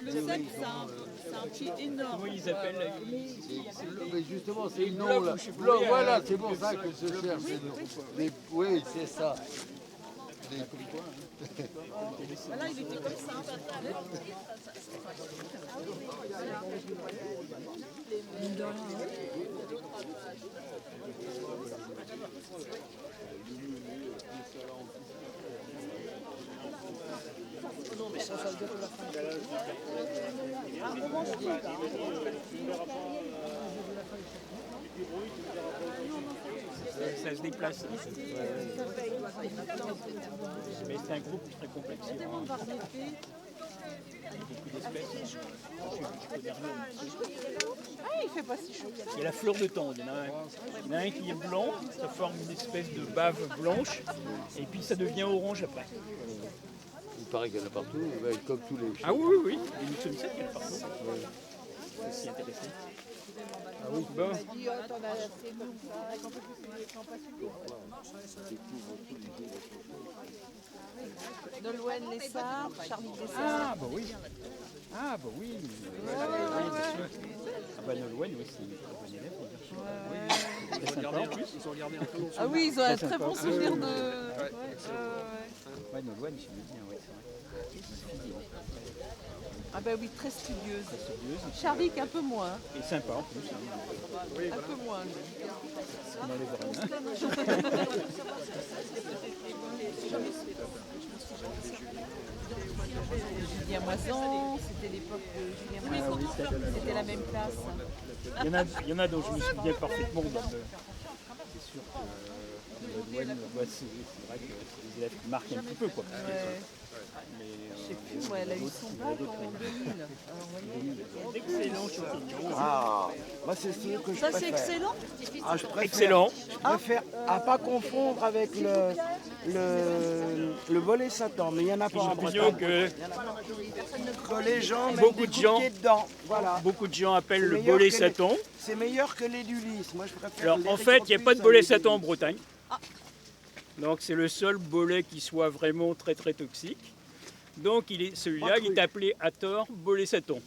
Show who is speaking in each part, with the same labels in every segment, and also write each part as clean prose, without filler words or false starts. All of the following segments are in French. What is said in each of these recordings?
Speaker 1: Le cep, c'est un pied énorme.
Speaker 2: Comment ils appellent
Speaker 3: Mais justement, c'est le nom là. Blanc, voilà, c'est pour ça que je cherche. Oui, c'est ça.
Speaker 1: Là, il était comme ça.
Speaker 4: Non, mais ça se déroule à la fin.
Speaker 2: Ça se déplace. Mais c'est un groupe très complexe. Il y a beaucoup d'espèces.
Speaker 1: Ah, il fait pas si chaud que ça.
Speaker 2: Il y a la fleur de thon. Il y en a un qui est blanc, ça forme une espèce de bave blanche, et puis ça devient orange après.
Speaker 3: Il paraît qu'il y en a partout, comme tous les.
Speaker 2: Ah oui, oui, oui. Et nous sommes ça qu'il y en a partout. C'est aussi intéressant. Ah oui, bon.
Speaker 1: Nolwenn Lessard, Charlie Lessard.
Speaker 2: Ah bah oui. Ah bah oui. Oui, bien sûr. Ah bah Nolwenn, oui, c'est une très bonne élève. Très sympa en plus.
Speaker 4: Ils ont regardé un peu.
Speaker 1: Ah oui, ils ont un très
Speaker 2: sympa.
Speaker 1: bon souvenir de...
Speaker 2: Ouais, Nolwenn, je me dis, ouais, c'est vrai.
Speaker 1: Ah bah oui, très studieuse.
Speaker 2: Studieuse.
Speaker 1: Charlie, un peu moins.
Speaker 2: Et sympa en plus. Hein.
Speaker 1: Un peu moins.
Speaker 2: On n'enlève rien.
Speaker 1: Julien Moisan, c'était l'époque de Julien Moisan.
Speaker 2: Ah oui,
Speaker 1: C'était la même classe.
Speaker 2: Il y en a dont je me souviens parfaitement. C'est sûr que Nolwenn, c'est vrai que c'est des élèves qui marquent un petit peu. Quoi. Mais,
Speaker 1: Je sais plus, ouais, elle a eu son bac en 2000.
Speaker 2: excellent champignon.
Speaker 5: Ah, moi c'est celui que je
Speaker 1: Ça,
Speaker 5: préfère.
Speaker 1: c'est excellent.
Speaker 5: Ah, je préfère.
Speaker 2: Excellent.
Speaker 5: Je préfère à pas confondre avec le volet Satan, mais il n'y en a pas en
Speaker 2: Champignon
Speaker 5: Bretagne.
Speaker 2: que
Speaker 5: Que les gens mettent
Speaker 2: Beaucoup
Speaker 5: des
Speaker 2: de
Speaker 5: coups
Speaker 2: gens-
Speaker 5: de pied dedans. Voilà.
Speaker 2: beaucoup de gens appellent
Speaker 5: C'est
Speaker 2: le
Speaker 5: meilleur
Speaker 2: bolet
Speaker 5: que les-
Speaker 2: Satan.
Speaker 5: C'est meilleur que les d'Ulysse. Moi je préfère.
Speaker 2: Alors
Speaker 5: les
Speaker 2: en fait, il n'y a pas de
Speaker 5: Rétropus
Speaker 2: bolet
Speaker 5: avec
Speaker 2: Satan en
Speaker 5: l'Ulysse.
Speaker 2: Bretagne. Donc c'est le seul bolet qui soit vraiment très très toxique. Donc celui-là, il est appelé à tort bolet Satan.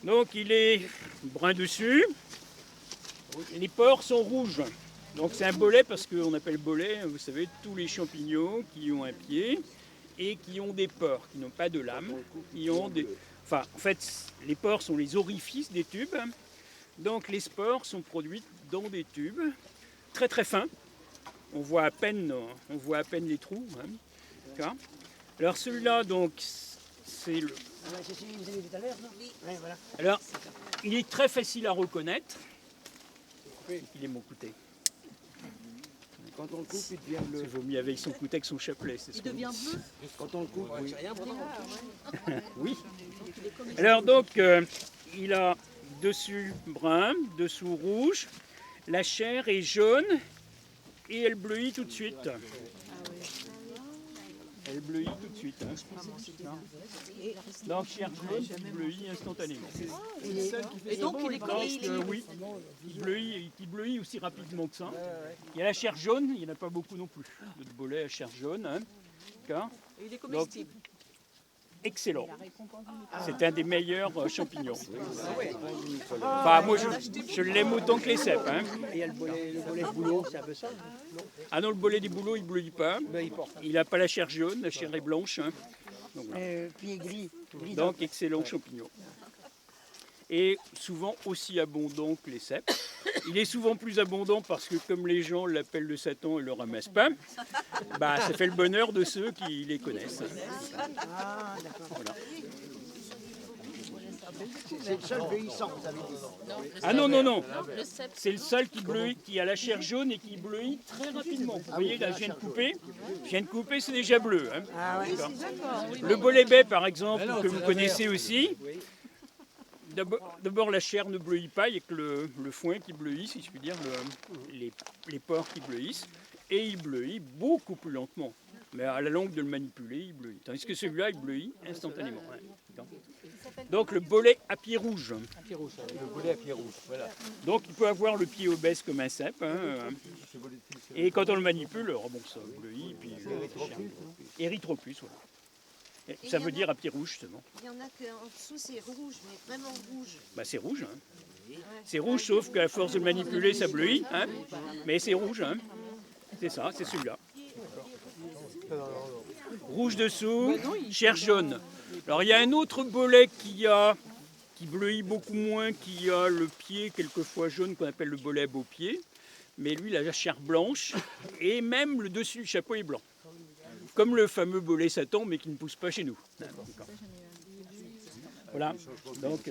Speaker 2: Donc il est brun dessus. Les pores sont rouges. Donc c'est un bolet parce qu'on appelle bolet, vous savez, tous les champignons qui ont un pied et qui ont des pores, qui n'ont pas de lame. Enfin, en fait, les pores sont les orifices des tubes. Donc les spores sont produites dans des tubes très très fins. On voit à peine les trous. Hein. D'accord. Alors celui-là, donc, c'est le.
Speaker 4: C'est celui que vous avez vu tout à l'heure, non? Oui. Ouais, voilà.
Speaker 2: Alors, il est très facile à reconnaître. Il est mon couteau.
Speaker 5: Quand on le coupe, il devient bleu.
Speaker 2: C'est vaut mieux avec son couteau que son chapelet. C'est ce
Speaker 1: Il
Speaker 2: qu'on
Speaker 1: devient
Speaker 2: dit.
Speaker 1: bleu.
Speaker 5: Quand on le coupe, oui.
Speaker 2: Oui. Alors donc, il a dessus brun, dessous rouge. La chair est jaune et elle bleuit tout de suite. Elle bleuit tout de suite. Hein. Donc chair jaune qui bleuit instantanément.
Speaker 1: Et donc, il est comme
Speaker 2: Oui, qui bleuit aussi rapidement que ça. Il y a la chair jaune, il n'y en a pas beaucoup non plus. De bolet à chair jaune. Hein. D'accord.
Speaker 1: il est comestible.
Speaker 2: Excellent. C'est un des meilleurs champignons. Enfin, moi, je l'aime autant que les cèpes. Hein.
Speaker 4: Et il y a le bolet boulot, c'est un peu ça.
Speaker 2: Ah non, le bolet des bouleaux, il ne bleuit pas.
Speaker 4: Ben, il porte.
Speaker 2: Il n'a pas la chair jaune, la chair est blanche. Hein. Donc, voilà.
Speaker 4: Pied gris.
Speaker 2: Donc, excellent champignon. Et souvent aussi abondant que les cèpes. Il est souvent plus abondant parce que comme les gens l'appellent le Satan et le ramassent pas, bah, ça fait le bonheur de ceux qui les connaissent.
Speaker 4: Ah, d'accord.
Speaker 2: Voilà.
Speaker 4: C'est le seul vieillissant, vous avez dit.
Speaker 2: Ah non, non, non. C'est le seul qui bleuit, qui a la chair jaune et qui bleuit très rapidement. Vous voyez, là, je viens de couper, c'est déjà bleu. Hein.
Speaker 4: Ah ouais.
Speaker 2: Le bolet baie, par exemple, que vous connaissez aussi. D'abord, la chair ne bleuit pas, il n'y a que le foin qui bleuit, si je puis dire, les pores qui bleuissent. Et il bleuit beaucoup plus lentement. Mais à la longue de le manipuler, il bleuit. Tandis que celui-là, il bleuit instantanément. Ouais. Donc le bolet à pied rouge.
Speaker 3: Le bolet à pied rouge, voilà.
Speaker 2: Donc il peut avoir le pied obèse comme un cèpe. Hein. Et quand on le manipule, alors bon, ça bleuit. Puis, Erythropus, voilà. Ça veut dire à pied rouge, justement.
Speaker 6: Il y en a qu'en dessous c'est rouge, mais vraiment rouge.
Speaker 2: Bah, c'est rouge. Hein. C'est rouge, sauf qu'à force de le manipuler, ça bleuit. Hein. Mais c'est rouge. Hein. C'est ça, c'est celui-là. Rouge dessous, chair jaune. Alors il y a un autre bolet qui bleuit beaucoup moins, qui a le pied quelquefois jaune, qu'on appelle le bolet à beau pied. Mais lui, il a la chair blanche et même le dessus du chapeau est blanc. Comme le fameux bolet Satan, mais qui ne pousse pas chez nous. Voilà. Donc,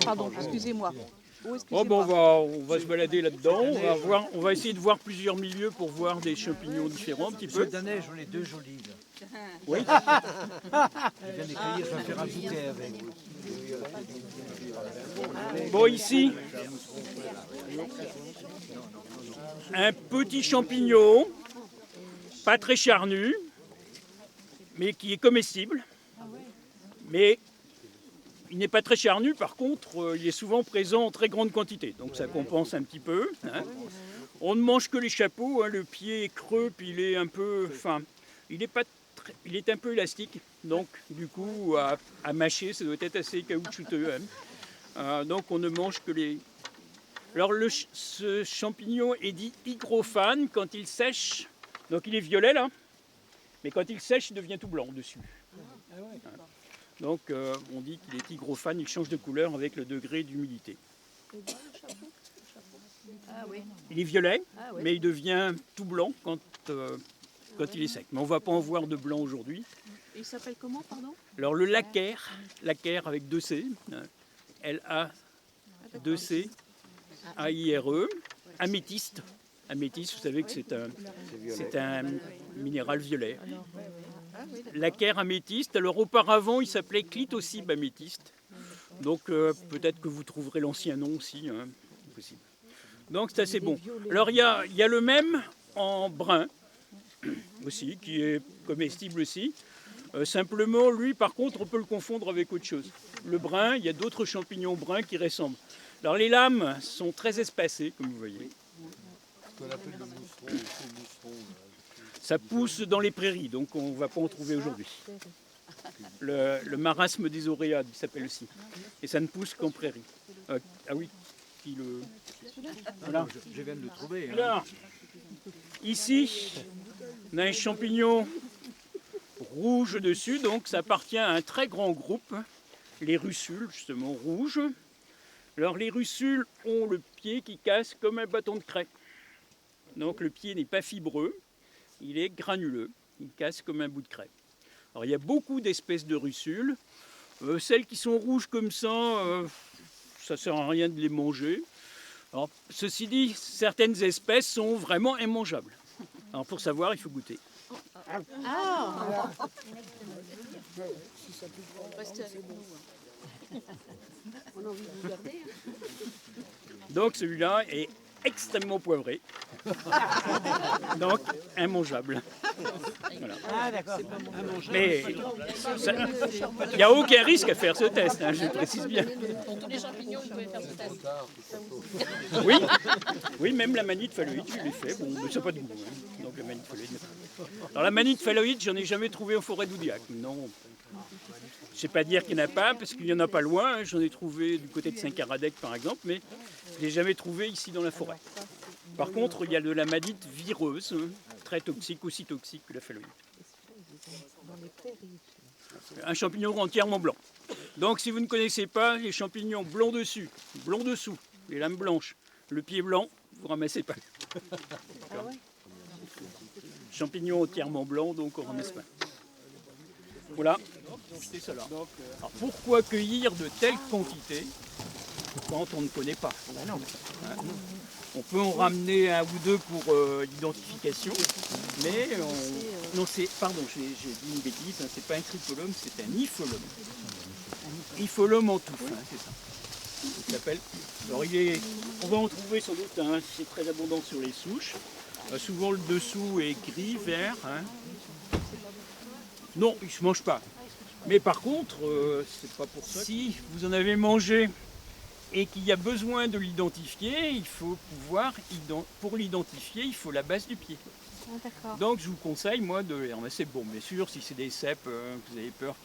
Speaker 1: Pardon, excusez-moi.
Speaker 2: oh, bon, on va se balader là-dedans. On va essayer de voir plusieurs milieux pour voir des champignons différents un petit peu.
Speaker 7: Cette année, j'en ai 2 jolis. Là.
Speaker 2: Oui.
Speaker 7: Je viens de les cueillir, je vais faire un bouquet avec.
Speaker 2: Bon, ici, un petit champignon, pas très charnu, mais qui est comestible. Mais il n'est pas très charnu, par contre, il est souvent présent en très grande quantité, donc ça compense un petit peu. Hein. On ne mange que les chapeaux, hein, le pied est creux, puis il est un peu, enfin, il est un peu élastique, donc du coup, à mâcher, ça doit être assez caoutchouteux. Hein. Donc on ne mange que les... Alors ce champignon est dit hygrophane quand il sèche, donc il est violet là, mais quand il sèche, il devient tout blanc dessus. Donc on dit qu'il est hygrophane, il change de couleur avec le degré d'humidité. Il est violet, mais il devient tout blanc quand il est sec. Mais on ne va pas en voir de blanc aujourd'hui.
Speaker 1: Et il s'appelle comment, pardon?
Speaker 2: Alors le laquaire avec 2 C, L-A-2-C, A-I-R-E, améthyste. Améthyste, vous savez que c'est un minéral violet. Laquaire améthyste, alors auparavant il s'appelait clitocybe améthyste. Donc peut-être que vous trouverez l'ancien nom aussi, hein, possible. Donc c'est assez bon. Alors il y a le même en brun aussi, qui est comestible aussi. Simplement, lui par contre, on peut le confondre avec autre chose. Le brun, il y a d'autres champignons bruns qui ressemblent. Alors les lames sont très espacées, comme vous voyez.
Speaker 3: Ce qu'on appelle le mousseron.
Speaker 2: Ça pousse dans les prairies, donc on ne va pas en trouver aujourd'hui. Le marasme des Oréades, il s'appelle aussi. Et ça ne pousse qu'en prairie. Ah oui, voilà.
Speaker 7: Je viens de le trouver. Hein.
Speaker 2: Alors, ici, on a un champignon rouge dessus, donc ça appartient à un très grand groupe, les russules, justement rouges. Alors les russules ont le pied qui casse comme un bâton de craie. Donc le pied n'est pas fibreux, il est granuleux, il casse comme un bout de craie. Alors il y a beaucoup d'espèces de russules. Celles qui sont rouges comme ça ne sert à rien de les manger. Alors, ceci dit, certaines espèces sont vraiment immangeables. Alors pour savoir, il faut goûter.
Speaker 6: Restez avec nous. On a envie de vous garder.
Speaker 2: Donc celui-là est extrêmement poivré. Donc immangeable. Voilà.
Speaker 4: Ah, d'accord.
Speaker 2: Mais il n'y a aucun risque à faire ce test, hein, je précise bien.
Speaker 1: Pour tous les champignons, vous pouvez faire ce test.
Speaker 2: Oui, oui, même la manite phalloïde, je l'ai fait. Bon, mais ça n'a pas de goût. Hein. Donc la manite phalloïde. Alors la manite phalloïde, j'en ai jamais trouvé en forêt d'Oudiac. Non. Je ne sais pas dire qu'il n'y en a pas, parce qu'il n'y en a pas loin. Hein. J'en ai trouvé du côté de Saint-Caradec, par exemple, mais je ne l'ai jamais trouvé ici dans la forêt. Par contre, il y a de la manite vireuse, hein, très toxique, aussi toxique que la phalloïde. Un champignon entièrement blanc. Donc si vous ne connaissez pas les champignons blancs dessus, blancs dessous, les lames blanches, le pied blanc, vous ne ramassez pas. Champignons entièrement blancs, donc on ne ramasse pas. Voilà, c'est cela. Alors, pourquoi cueillir de telles quantités quand on ne connaît pas? Hein? On peut en ramener un ou deux pour l'identification, mais non, pardon, j'ai dit une bêtise, hein, c'est pas un tripolum, c'est un hypholum. Hypholum en touffe, hein, c'est ça. Il s'appelle. Alors on va en trouver sans doute, hein, c'est très abondant sur les souches. Souvent le dessous est gris, vert. Hein. Non, il ne se mange pas. Mais par contre, c'est pas pour ça. Si vous en avez mangé et qu'il y a besoin de l'identifier, il faut pouvoir, pour l'identifier, il faut la base du pied.
Speaker 6: Ah, d'accord.
Speaker 2: Donc je vous conseille, moi, de les ramasser. Bon, bien sûr, si c'est des cèpes, que vous avez peur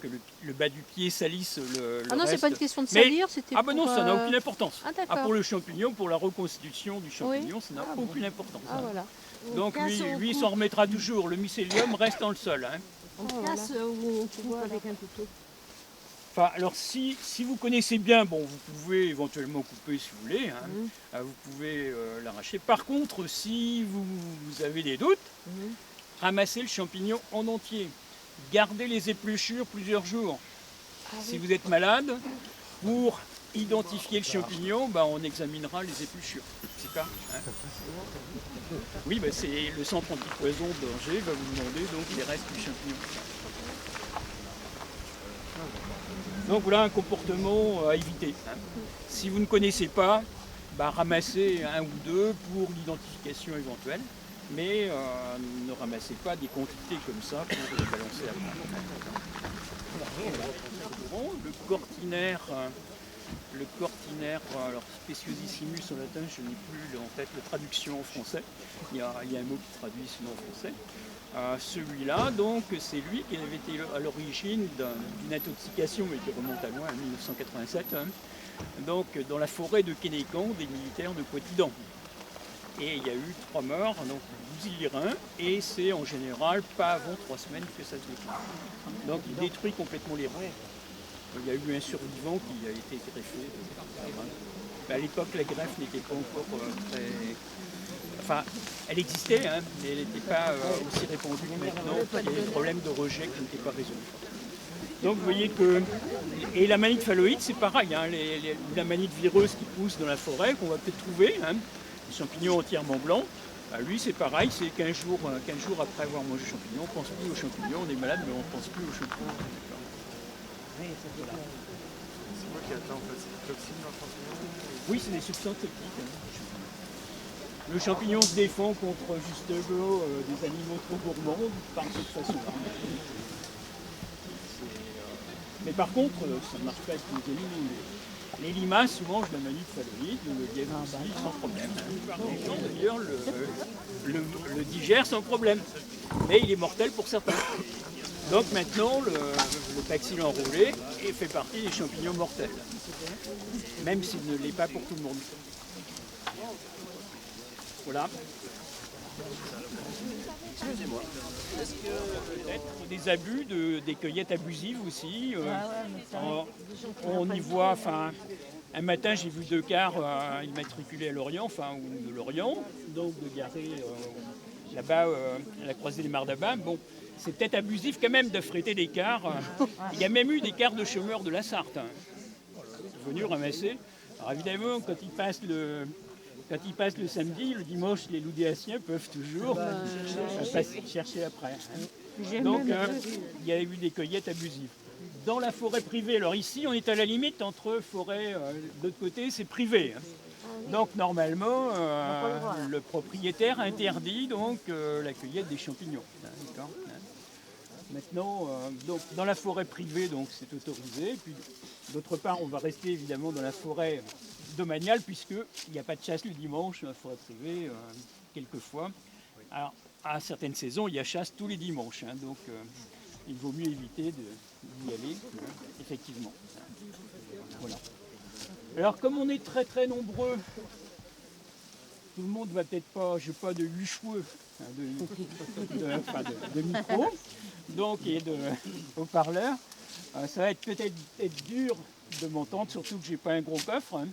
Speaker 2: que le bas du pied salisse le
Speaker 6: Ah non, c'est
Speaker 2: reste.
Speaker 6: pas une question de
Speaker 2: Mais-
Speaker 6: salir, c'était
Speaker 2: Ah ben non,
Speaker 6: pour,
Speaker 2: ça n'a aucune importance.
Speaker 6: Ah, d'accord.
Speaker 2: Pour le champignon, pour la reconstitution du champignon, ça n'a aucune importance.
Speaker 6: Ah, voilà.
Speaker 2: Donc lui, il s'en remettra toujours. Le mycélium reste dans le sol. Hein.
Speaker 6: On casse ou on coupe avec un couteau.
Speaker 2: Enfin, alors si vous connaissez bien, bon, vous pouvez éventuellement couper si vous voulez, hein. Vous pouvez l'arracher. Par contre, si vous avez des doutes, ramassez le champignon en entier. Gardez les épluchures plusieurs jours. Si vous êtes malade, pour identifier le champignon, on examinera les épluchures. C'est ça, hein. Oui, c'est le centre antipoison d'Angers va vous demander donc les restes du champignon. Donc voilà un comportement à éviter. Hein. Si vous ne connaissez pas, ramassez un ou deux pour l'identification éventuelle, mais ne ramassez pas des quantités comme ça pour les balancer après. Le cortinaire, alors Speciosissimus en latin, je n'ai plus en tête la traduction en français. Il y a un mot qui traduit sinon en français. Celui-là, donc, c'est lui qui avait été à l'origine d'une intoxication, mais qui remonte à loin, en 1987, hein, donc dans la forêt de Kénécan, des militaires de Poitidan. Et il y a eu 3 morts, donc 12 illyriens, et c'est en général pas avant 3 semaines que ça se déclenche. Donc il détruit complètement les reins. Il y a eu un survivant qui a été greffé. À l'époque, la greffe n'était pas encore très... Enfin, elle existait, hein, mais elle n'était pas aussi répandue que maintenant. Il y avait des problèmes de rejet qui n'étaient pas résolus. Donc vous voyez que... Et la manite phalloïde, c'est pareil. Hein, la manite vireuse qui pousse dans la forêt, qu'on va peut-être trouver, hein, des champignons entièrement blancs, lui c'est pareil, c'est 15 jours après avoir mangé le champignon, on ne pense plus aux champignons, on est malade mais on ne pense plus aux champignons.
Speaker 8: C'est quoi qui atteint en fait? C'est des toxines dans le champignon?
Speaker 2: Oui, c'est des substances toxiques. Hein. Le champignon se défend contre justement des animaux trop gourmands par cette façon-là. Mais par contre, ça ne marche pas avec les animaux. Les limaces mangent la manite phalloïde, le lièvre aussi, sans problème. Les gens d'ailleurs le digèrent sans problème. Mais il est mortel pour certains. Donc maintenant, le paxil enroulé fait partie des champignons mortels. Même s'il ne l'est pas pour tout le monde. Voilà. Excusez-moi. Est-ce que peut-être des abus, des cueillettes abusives aussi on y voit, enfin, un matin j'ai vu 2 cars immatriculés à Lorient, ou de Lorient, donc de garer là-bas à la croisée des Mardabas. Bon, c'est peut-être abusif quand même de fréter des cars. Il y a même eu des cars de chômeurs de la Sarthe, venus ramasser. Alors évidemment, quand ils passent le samedi, le dimanche, les loudéaciens peuvent toujours chercher après. Donc, il y a eu des cueillettes abusives. Dans la forêt privée, alors ici, on est à la limite entre forêt, de l'autre côté, c'est privé. Hein. Donc, normalement, le propriétaire interdit donc, la cueillette des champignons. Hein, maintenant, donc, dans la forêt privée, donc, c'est autorisé. Puis, d'autre part, on va rester évidemment dans la forêt domaniale, puisqu'il n'y a pas de chasse le dimanche dans la forêt privée, quelquefois. Alors, à certaines saisons, il y a chasse tous les dimanches, hein, donc il vaut mieux éviter d'y aller, effectivement. Voilà. Alors, comme on est très très nombreux, tout le monde va peut-être pas, je n'ai pas de 8 cheveux de micro, donc, et de haut-parleurs. Ça va peut-être être dur de m'entendre, surtout que je n'ai pas un gros coffre. Hein.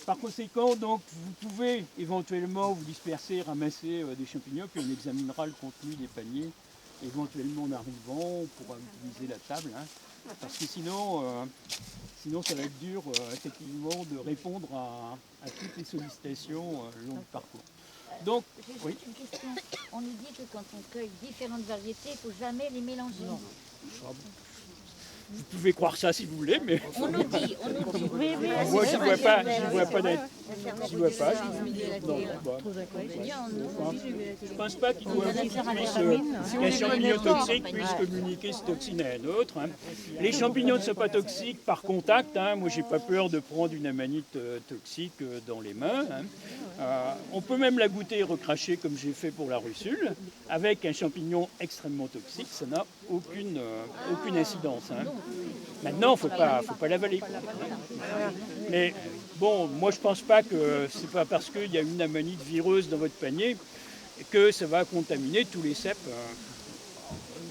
Speaker 2: Par conséquent, donc, vous pouvez éventuellement vous disperser, ramasser des champignons, puis on examinera le contenu des paniers, éventuellement en arrivant, on pourra utiliser la table, hein, parce que sinon ça va être dur effectivement de répondre à toutes les sollicitations le long du parcours. Donc, oui.
Speaker 9: Une question. On nous dit que quand on cueille différentes variétés, il ne faut jamais les mélanger. Non.
Speaker 2: Vous pouvez croire ça si vous voulez, mais
Speaker 9: On nous dit.
Speaker 2: moi je ne vois pas d'être. Je vois pas. Non, je ne pense pas qu'un champignon toxique puisse communiquer cette toxine à un autre. Hein. Les champignons ne sont pas toxiques par contact. Hein. Moi, j'ai pas peur de prendre une amanite toxique dans les mains. Hein. On peut même la goûter et recracher comme j'ai fait pour la russule. Avec un champignon extrêmement toxique, ça n'a aucune incidence. Hein. Maintenant, il ne faut pas l'avaler. Mais bon, moi je pense pas que c'est pas parce qu'il y a une amanite vireuse dans votre panier que ça va contaminer tous les cèpes.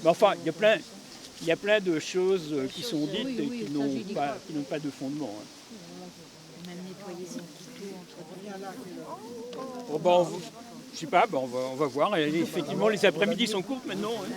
Speaker 2: Mais enfin, il y a plein de choses qui sont dites et qui n'ont pas de fondement. Hein.
Speaker 6: Même nettoyer son couteau entre
Speaker 2: Bon, ben, je sais pas, ben, on va voir. Et effectivement, les après-midi sont courtes maintenant. Hein.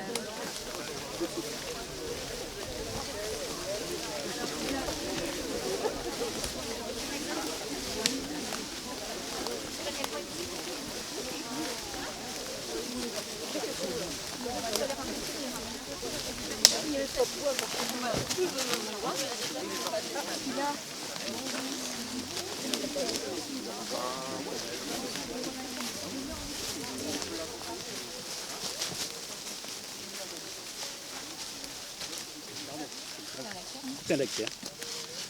Speaker 2: C'est un lactaire.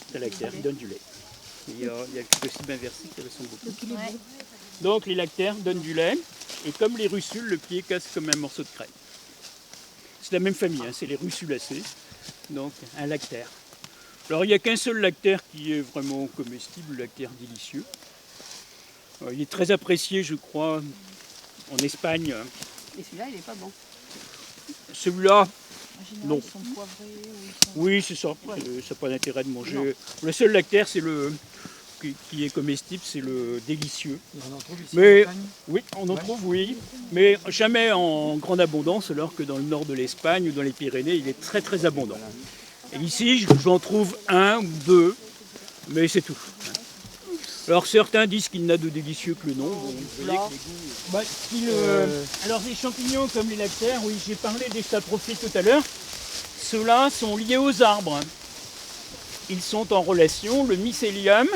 Speaker 2: C'est un lactaire, il donne du lait. Il y a quelques cibes inversées qui ressemblent beaucoup. Donc les lactaires donnent du lait, et comme les russules, le pied casse comme un morceau de crêpe. C'est la même famille, hein, c'est les russulacées, donc un lactaire. Alors il n'y a qu'un seul lactaire qui est vraiment comestible, le lactaire délicieux. Il est très apprécié, je crois, en Espagne.
Speaker 6: Et celui-là, il n'est pas bon.
Speaker 2: Celui-là, non.
Speaker 1: Ils sont poivrés ou ils sont...
Speaker 2: Oui, c'est ça. Ça n'a pas d'intérêt de manger. Non. Le seul lactaire, c'est le qui est comestible, c'est le délicieux.
Speaker 7: On en trouve ici
Speaker 2: Mais
Speaker 7: en Espagne ?
Speaker 2: oui, on en trouve, oui, mais jamais en grande abondance, alors que dans le nord de l'Espagne ou dans les Pyrénées, il est très très abondant. Et ici, j'en trouve un ou deux, mais c'est tout. Alors certains disent qu'il n'a de délicieux que le nom. Bon, vous voyez que les goûts... Alors les champignons comme les lactaires, oui, j'ai parlé des saprophytes tout à l'heure. Ceux-là sont liés aux arbres. Ils sont en relation, le mycélium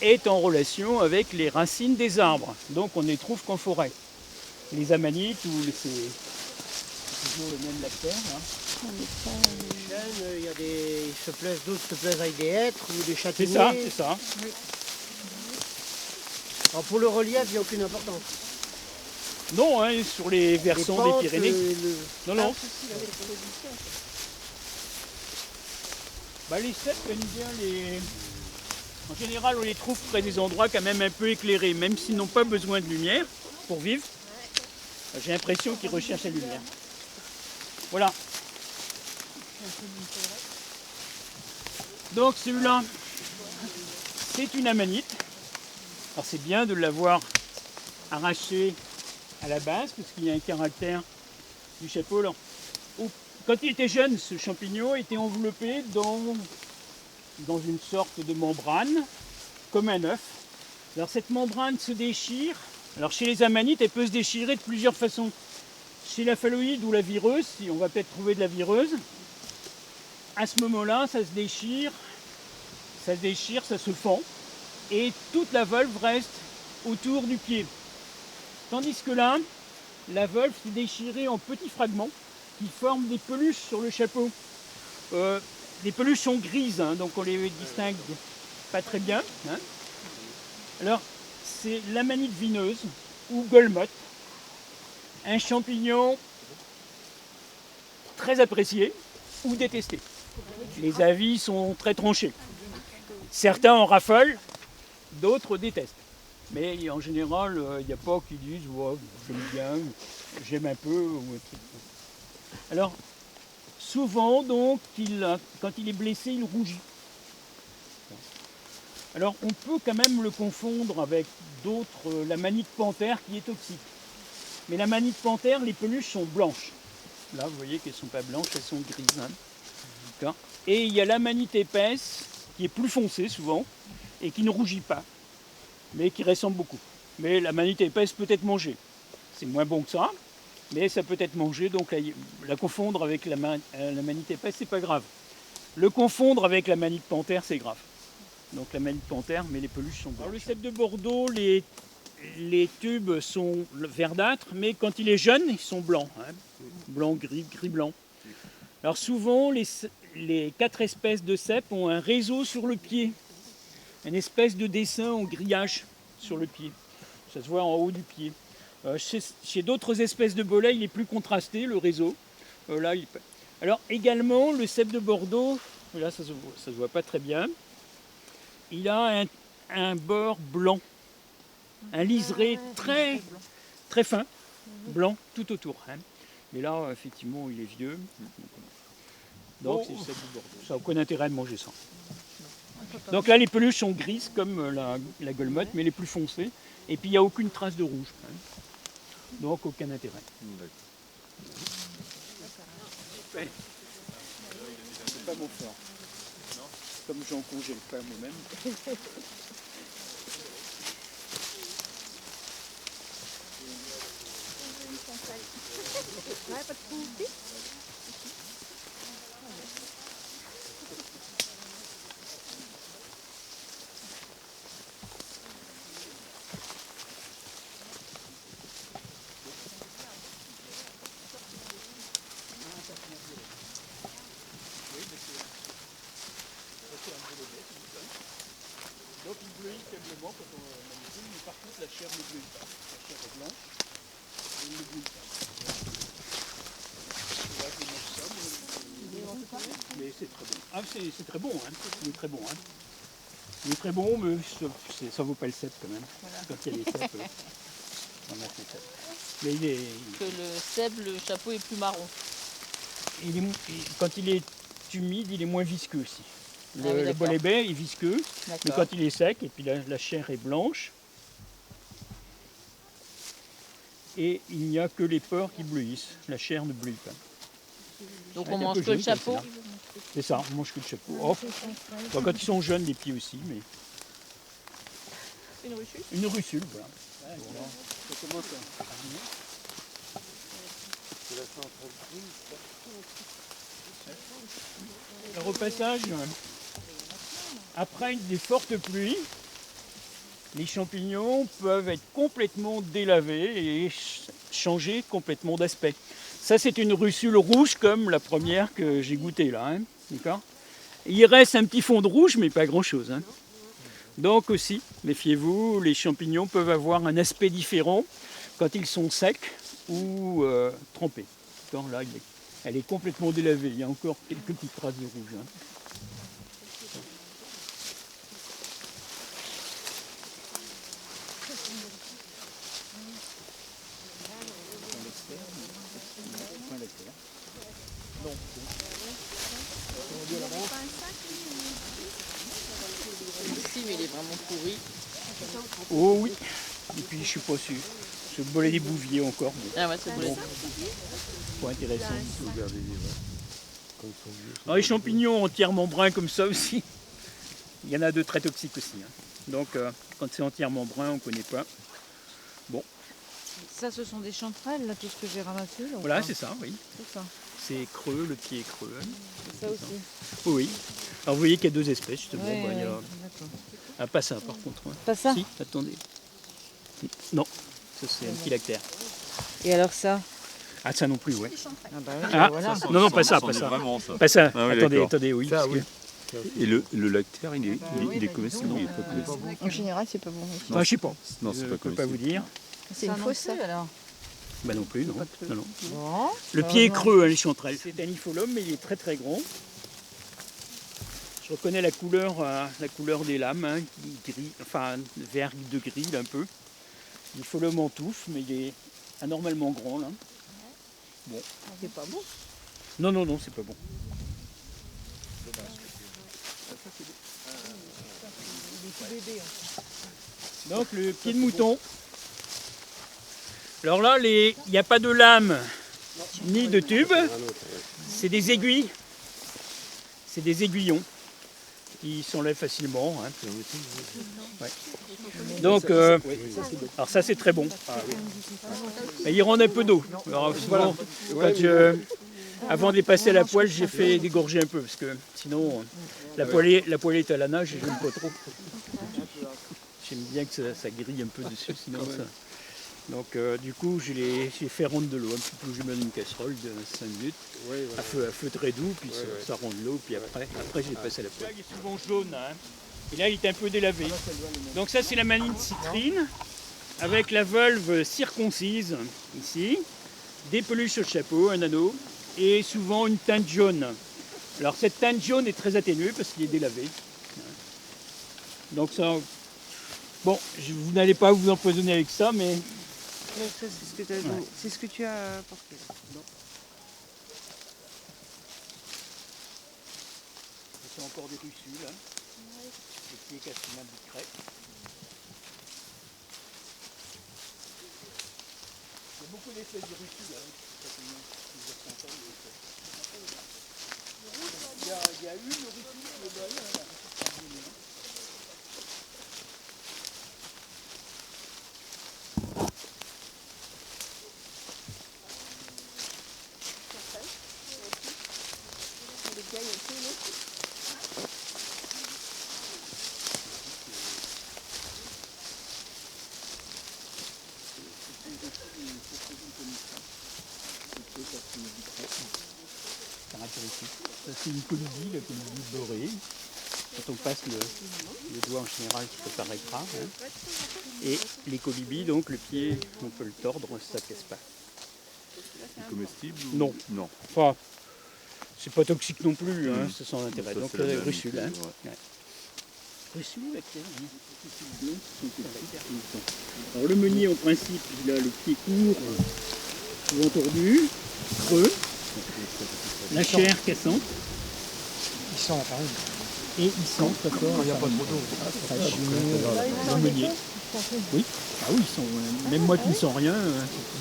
Speaker 2: est en relation avec les racines des arbres. Donc on ne les trouve qu'en forêt. Les amanites, c'est toujours le même lactaire. Hein.
Speaker 4: Il y a des se plaisent, d'autres se plaisent avec des hêtres ou des châtaigniers.
Speaker 2: C'est ça.
Speaker 4: Oui. Alors pour le relief, il n'y a aucune importance.
Speaker 2: Non, hein, sur les versants
Speaker 4: pentes,
Speaker 2: des Pyrénées. Non, non. Bah, les cèpes aiment bien les... En général, on les trouve près des endroits quand même un peu éclairés, même s'ils n'ont pas besoin de lumière pour vivre. J'ai l'impression qu'ils recherchent la lumière. Voilà. Donc celui-là, c'est une amanite. Alors c'est bien de l'avoir arraché à la base, parce qu'il y a un caractère du chapeau. Alors, quand il était jeune, ce champignon était enveloppé dans une sorte de membrane, comme un œuf. Alors cette membrane se déchire. Alors chez les amanites, elle peut se déchirer de plusieurs façons. Chez la phalloïde ou la vireuse, si on va peut-être trouver de la vireuse, à ce moment-là, ça se déchire, ça se fend, et toute la volve reste autour du pied. Tandis que là, la volve s'est déchirée en petits fragments qui forment des peluches sur le chapeau. Les peluches sont grises, hein, donc on les distingue pas très bien. Hein. Alors, c'est l'amanite vineuse ou gueulemotte, un champignon très apprécié ou détesté. Les avis sont très tranchés. Certains en raffolent, d'autres détestent. Mais en général, il n'y a pas qui disent oh, j'aime bien, j'aime un peu. Ou un truc. Alors, souvent, donc, quand il est blessé, il rougit. Alors, on peut quand même le confondre avec d'autres, l'amanite panthère qui est toxique. Mais l'amanite panthère, les peluches sont blanches. Là, vous voyez qu'elles ne sont pas blanches, elles sont grises. Hein. Et il y a l'amanite épaisse, qui est plus foncée souvent, et qui ne rougit pas, mais qui ressemble beaucoup. Mais l'amanite épaisse peut être mangée. C'est moins bon que ça, mais ça peut être mangé, donc la confondre avec l'amanite épaisse, c'est pas grave. Le confondre avec l'amanite panthère, c'est grave. Donc l'amanite panthère, mais les peluches sont blanches. Alors, le cèpe de Bordeaux, les tubes sont verdâtres, mais quand il est jeune, ils sont blancs. Hein. Blanc, gris, gris-blanc. Alors souvent, les 4 espèces de cèpes ont un réseau sur le pied. Une espèce de dessin en grillage sur le pied. Ça se voit en haut du pied. Chez d'autres espèces de bolets, il est plus contrasté, le réseau. Là, alors également, le cèpe de Bordeaux, là ça se voit pas très bien, il a un bord blanc, un liseré très, très fin, blanc tout autour. Hein. Mais là, effectivement, il est vieux. Donc c'est le cèpe de Bordeaux. Ça n'a aucun intérêt de manger ça. Donc là, les peluches sont grises comme la gueulemotte, mais les plus foncées. Et puis il n'y a aucune trace de rouge. Hein. Donc aucun intérêt. Ouais. C'est pas mon fort. Comme j'en congèle pas moi-même. Donc il bleuit faiblement quand on manipule, mais par contre la chair ne bleuit pas. La chair est blanche et il ne bleuit pas. C'est là que je mange ça, mais c'est très bon. Ah, c'est très bon, hein. Il est très bon. Hein. Il est très bon, mais ça vaut pas le cèpe quand même. Voilà. Quand il y a des cèpes, on a fait ça. Mais il est.
Speaker 1: Que le cèpe, le chapeau est plus marron.
Speaker 2: Quand il est humide, il est moins visqueux aussi. Le bolet baie est visqueux, mais quand il est sec, et puis la chair est blanche, et il n'y a que les pores qui bleuissent, la chair ne bleuit pas.
Speaker 1: Donc on mange que le chapeau?
Speaker 2: C'est ça, on mange que le chapeau. Oh. Bon, quand ils sont jeunes, les pieds aussi, mais...
Speaker 1: Une russule?
Speaker 2: Une russule, voilà. Ouais, voilà. Ça commence à arriver. Le repassage, après des fortes pluies, les champignons peuvent être complètement délavés et changer complètement d'aspect. Ça, c'est une russule rouge comme la première que j'ai goûtée là. Hein. D'accord ? Il reste un petit fond de rouge, mais pas grand-chose. Hein. Donc aussi, méfiez-vous, les champignons peuvent avoir un aspect différent quand ils sont secs ou trempés. Là, elle est complètement délavée. Il y a encore quelques petites traces de rouge. Hein.
Speaker 1: Si, mais il est vraiment pourri.
Speaker 2: Oh oui. Et puis je suis pas sûr. Ce bolet des bouviers encore.
Speaker 1: Ah ouais, c'est bon.
Speaker 2: Pas intéressant. Alors, les champignons entièrement bruns comme ça aussi, il y en a de très toxiques aussi. Hein. Donc quand c'est entièrement brun, on ne connaît pas. Bon.
Speaker 1: Ça, ce sont des chanterelles, là, tout ce que j'ai ramassé. Là,
Speaker 2: voilà, c'est ça, oui.
Speaker 1: C'est ça.
Speaker 2: C'est creux, le pied est creux. Hein.
Speaker 1: C'est ça aussi.
Speaker 2: Oui. Alors vous voyez qu'il y a deux espèces, justement.
Speaker 1: Ouais,
Speaker 2: il y a... Ah, pas ça par contre. Hein.
Speaker 1: Pas ça?
Speaker 2: Si, attendez. Non, ça c'est un phylactère.
Speaker 1: Et alors ça?
Speaker 2: Ah, ça non plus, ouais.
Speaker 1: Ah bah oui,
Speaker 2: ah,
Speaker 1: voilà.
Speaker 2: Non, pas ça, pas ça.
Speaker 8: Vraiment, ça.
Speaker 2: Pas ça.
Speaker 8: Ah oui,
Speaker 2: Attendez, oui.
Speaker 3: Ça,
Speaker 2: parce
Speaker 3: oui.
Speaker 2: que-
Speaker 8: Et le lactaire, il est comestible ou il est pas comestible?
Speaker 1: En général, c'est pas bon.
Speaker 2: Ah, je sais pas.
Speaker 8: Non, c'est
Speaker 2: Je
Speaker 8: pas
Speaker 2: peux pas vous
Speaker 8: comestible.
Speaker 2: dire.
Speaker 1: C'est une fausse alors?
Speaker 2: Bah non plus, non. Non.
Speaker 1: Bon.
Speaker 2: Le pied est creux, hein, les chanterelles. C'est un nipholum, mais il est très très grand. Je reconnais la couleur des lames, hein, gris, enfin vert de gris un peu. Nipholum en touffe, mais il est anormalement grand là. Bon.
Speaker 1: C'est pas bon.
Speaker 2: Non, c'est pas bon. Donc le pied de mouton. Alors là, il n'y a pas de lame ni de tube, c'est des aiguilles, c'est des aiguillons qui s'enlèvent facilement. Hein. Ouais. Donc, alors ça c'est très bon. Mais il rend un peu d'eau. Alors, souvent, avant de les passer à la poêle, j'ai fait dégorger un peu parce que sinon la poêlée est à la nage et je n'aime pas trop. J'aime bien que ça grille un peu dessus, sinon ça. Donc du coup, j'ai fait rendre de l'eau, un petit peu, je mets dans une casserole de 5 minutes, à feu très doux, puis ça rend de l'eau, puis après je l'ai passé à la poêle. Il est souvent jaune, hein, et là il est un peu délavé. Donc ça c'est la manine citrine, avec la volve circoncise, ici, des peluches sur le chapeau, un anneau, et souvent une teinte jaune. Alors cette teinte jaune est très atténuée parce qu'il est délavé. Donc ça, bon, vous n'allez pas vous empoisonner avec ça, mais...
Speaker 1: Ouais, ça, c'est ce que tu as apporté.
Speaker 2: C'est encore des russules, là. Le pied cassé du crêpe. Il y a beaucoup d'espèces de russules, hein. Il y a une russule globale, hein, la russule carbonée. Ça c'est une colibri, la colibri dorée. Quand on passe le doigt en général, ça paraît gras. Hein. Et les colibris, donc le pied, on peut le tordre, ça ne casse pas.
Speaker 3: C'est comestible ou...
Speaker 2: Non.
Speaker 3: Non.
Speaker 2: Enfin, c'est pas toxique non plus, hein, c'est sans intérêt.
Speaker 3: Ça,
Speaker 2: Donc
Speaker 3: c'est la même
Speaker 2: russule. Hein.
Speaker 3: ouais.
Speaker 2: Ouais. Russule, alors le meunier en principe, il a le pied court, souvent tordu, creux, la chair cassante.
Speaker 7: Ils sont à Paris.
Speaker 2: Et ils sentent, d'accord.
Speaker 7: Il n'y a pas trop d'eau.
Speaker 2: Le meunier. Oui. Ah oui, ils sont, même moi qui ne sens rien,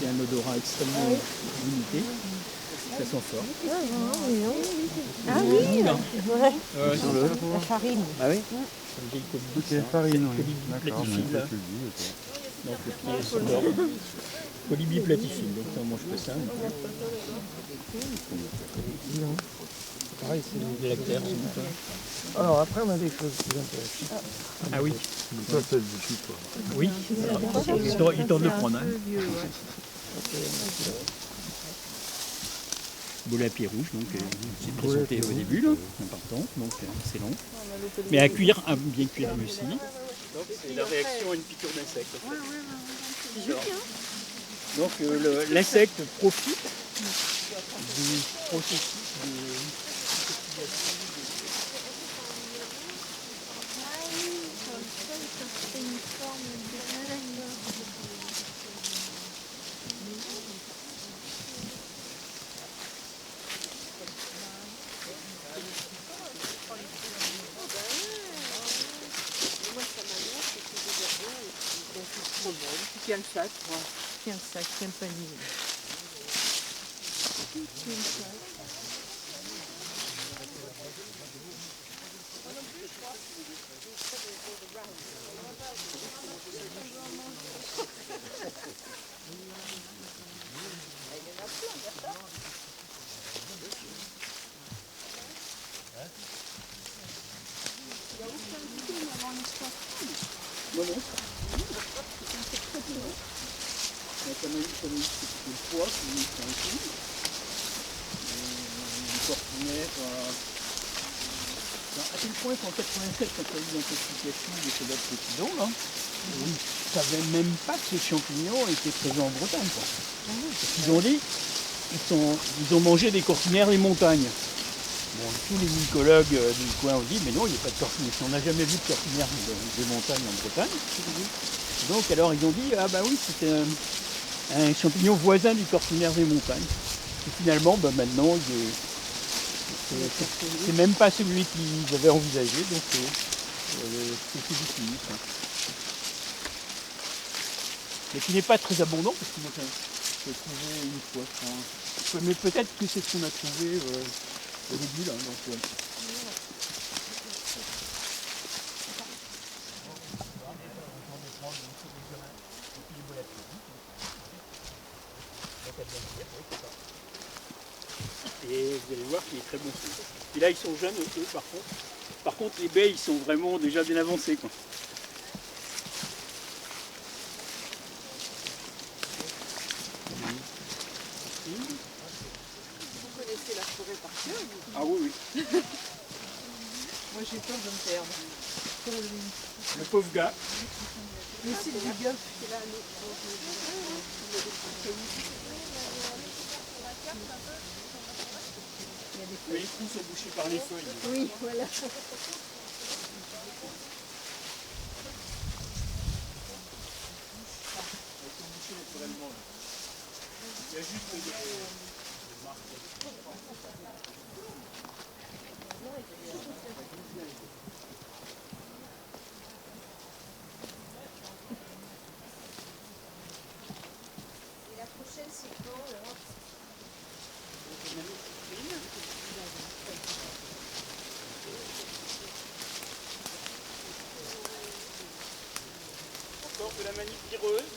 Speaker 2: c'est un odorat extrêmement limité. Ça sent fort.
Speaker 6: Ah oui,
Speaker 2: Là.
Speaker 6: la farine.
Speaker 7: Ah oui.
Speaker 2: C'est farine, oui. Platifile. Donc le pied est sonore. Colibri platifile, donc on mange que ça.
Speaker 7: Pareil,
Speaker 2: Des lactaires,
Speaker 7: alors après, on a des choses plus intéressantes.
Speaker 2: Ah oui.
Speaker 3: Ça, c'est du chou, quoi.
Speaker 2: Oui. Il tente de prendre. Hein. Bolet à pied rouge, donc c'est présenté au début, là, important, donc c'est long. Mais à cuire, à bien cuire aussi. Donc c'est la réaction à une piqûre d'insecte. En fait. Donc l'insecte profite du processus de...
Speaker 1: Tiens le sac, tiens le sac, tiens le panier. À tel point qu'en 87, quand il y a eu l'intoxication des soldats de Posidon, là, on ne savait même pas que ces champignons étaient présents en Bretagne. Quoi. Parce qu'ils ont dit, ils ont mangé des cortinaires des montagnes. Bon, tous les mycologues du coin ont dit, mais non, il n'y a pas de cortinaires. On n'a jamais vu de cortinaires des montagnes en Bretagne. Donc alors ils ont dit, ah bah oui, c'était un champignon voisin du cortinaire des montagnes. Et finalement, bah, maintenant, c'est même pas celui qu'ils avaient envisagé, donc c'est fini. Mais qui n'est pas très abondant, parce qu'on a trouvé une fois, je crois. Mais peut-être que c'est ce qu'on a trouvé au début, là. Donc, et vous allez voir qu'il est très bon. Et là, ils sont jeunes, eux, par contre. Par contre, les baies, ils sont vraiment déjà bien avancés, quoi. Vous connaissez la forêt par cœur, vous ?
Speaker 2: Ah oui, oui.
Speaker 1: Moi, j'ai peur de me perdre.
Speaker 2: Le pauvre gars.
Speaker 6: Le site du Golfe.
Speaker 2: Les trous sont bouchés par les feuilles.
Speaker 6: Oui, voilà.
Speaker 2: Il y a juste des marques.
Speaker 6: Et la prochaine, c'est quand alors?
Speaker 2: Encore de la manip tireuse.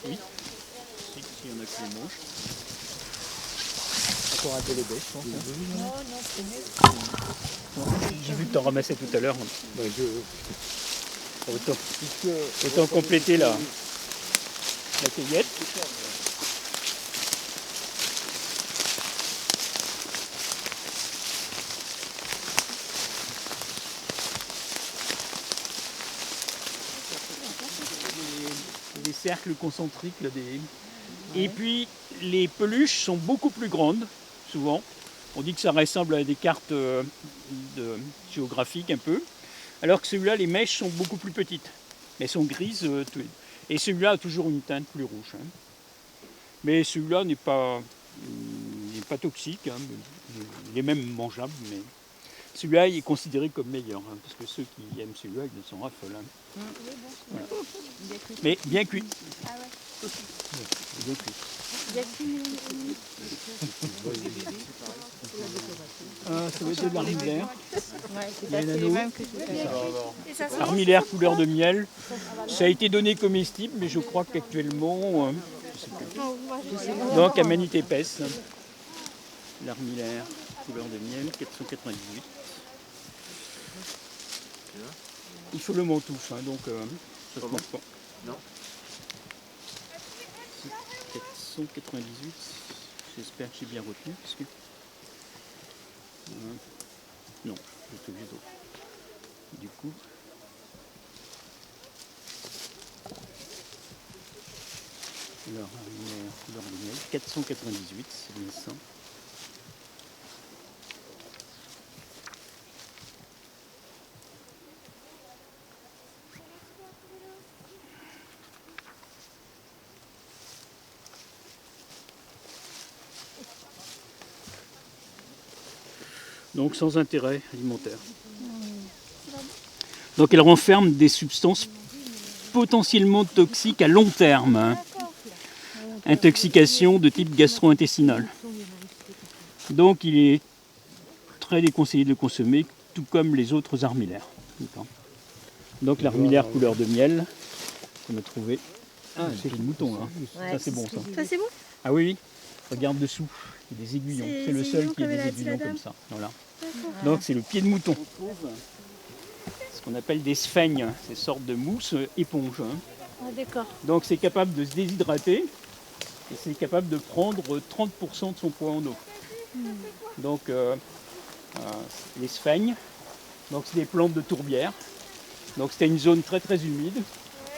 Speaker 2: Oui, s'il y en a qui les mangent.
Speaker 1: Encore un peu les baies, je pense.
Speaker 2: J'ai vu que tu en ramassais tout à l'heure. Autant compléter la cueillette. Des cercles concentriques. Là, Et puis les peluches sont beaucoup plus grandes, souvent. On dit que ça ressemble à des cartes géographiques un peu. Alors que celui-là, les mèches sont beaucoup plus petites. Elles sont grises. Et celui-là a toujours une teinte plus rouge. Hein. Mais celui-là n'est pas toxique. Hein. Il est même mangeable. Mais celui-là il est considéré comme meilleur. Hein, parce que ceux qui aiment celui-là, ils s'en raffolent. Hein. Voilà. Mais bien cuit.
Speaker 9: Ah ouais.
Speaker 2: Bien cuit.
Speaker 9: Bien cuit.
Speaker 2: Ça va être de l'armillaire.
Speaker 9: Ouais, c'est les mêmes que tout à l'heure. Et ça sent
Speaker 2: Armillaire couleur de miel. Ça a été donné comestible, mais je crois qu'actuellement, je sais plus. Donc amanite épaisse. L'armillaire couleur de miel, 498. Il faut le mentouf, hein, donc ça se mange pas.
Speaker 8: Non.
Speaker 2: 498. J'espère que j'ai bien retenu, parce que... non, j'ai oublié d'autres. Du coup... Alors, couleur de miel, 498, c'est bien ça. Donc sans intérêt alimentaire. Donc elle renferme des substances potentiellement toxiques à long terme. Hein. Intoxication de type gastro-intestinal. Donc il est très déconseillé de le consommer, tout comme les autres armillaires. Donc l'armillaire couleur de miel qu'on a trouvé. Ah, c'est le mouton là. Ça c'est bon ça.
Speaker 6: Ça, c'est bon?
Speaker 2: Ah oui, oui. Regarde dessous, il y a des aiguillons. C'est le seul qui a des aiguillons
Speaker 6: dame.
Speaker 2: comme ça. Voilà. Donc c'est le pied de mouton. On trouve ce qu'on appelle des sphègnes, ces sortes de mousse éponge. Hein.
Speaker 9: Ah, d'accord.
Speaker 2: Donc c'est capable de se déshydrater et c'est capable de prendre 30% de son poids en eau. Donc les sphègnes, donc c'est des plantes de tourbière. Donc c'était une zone très très humide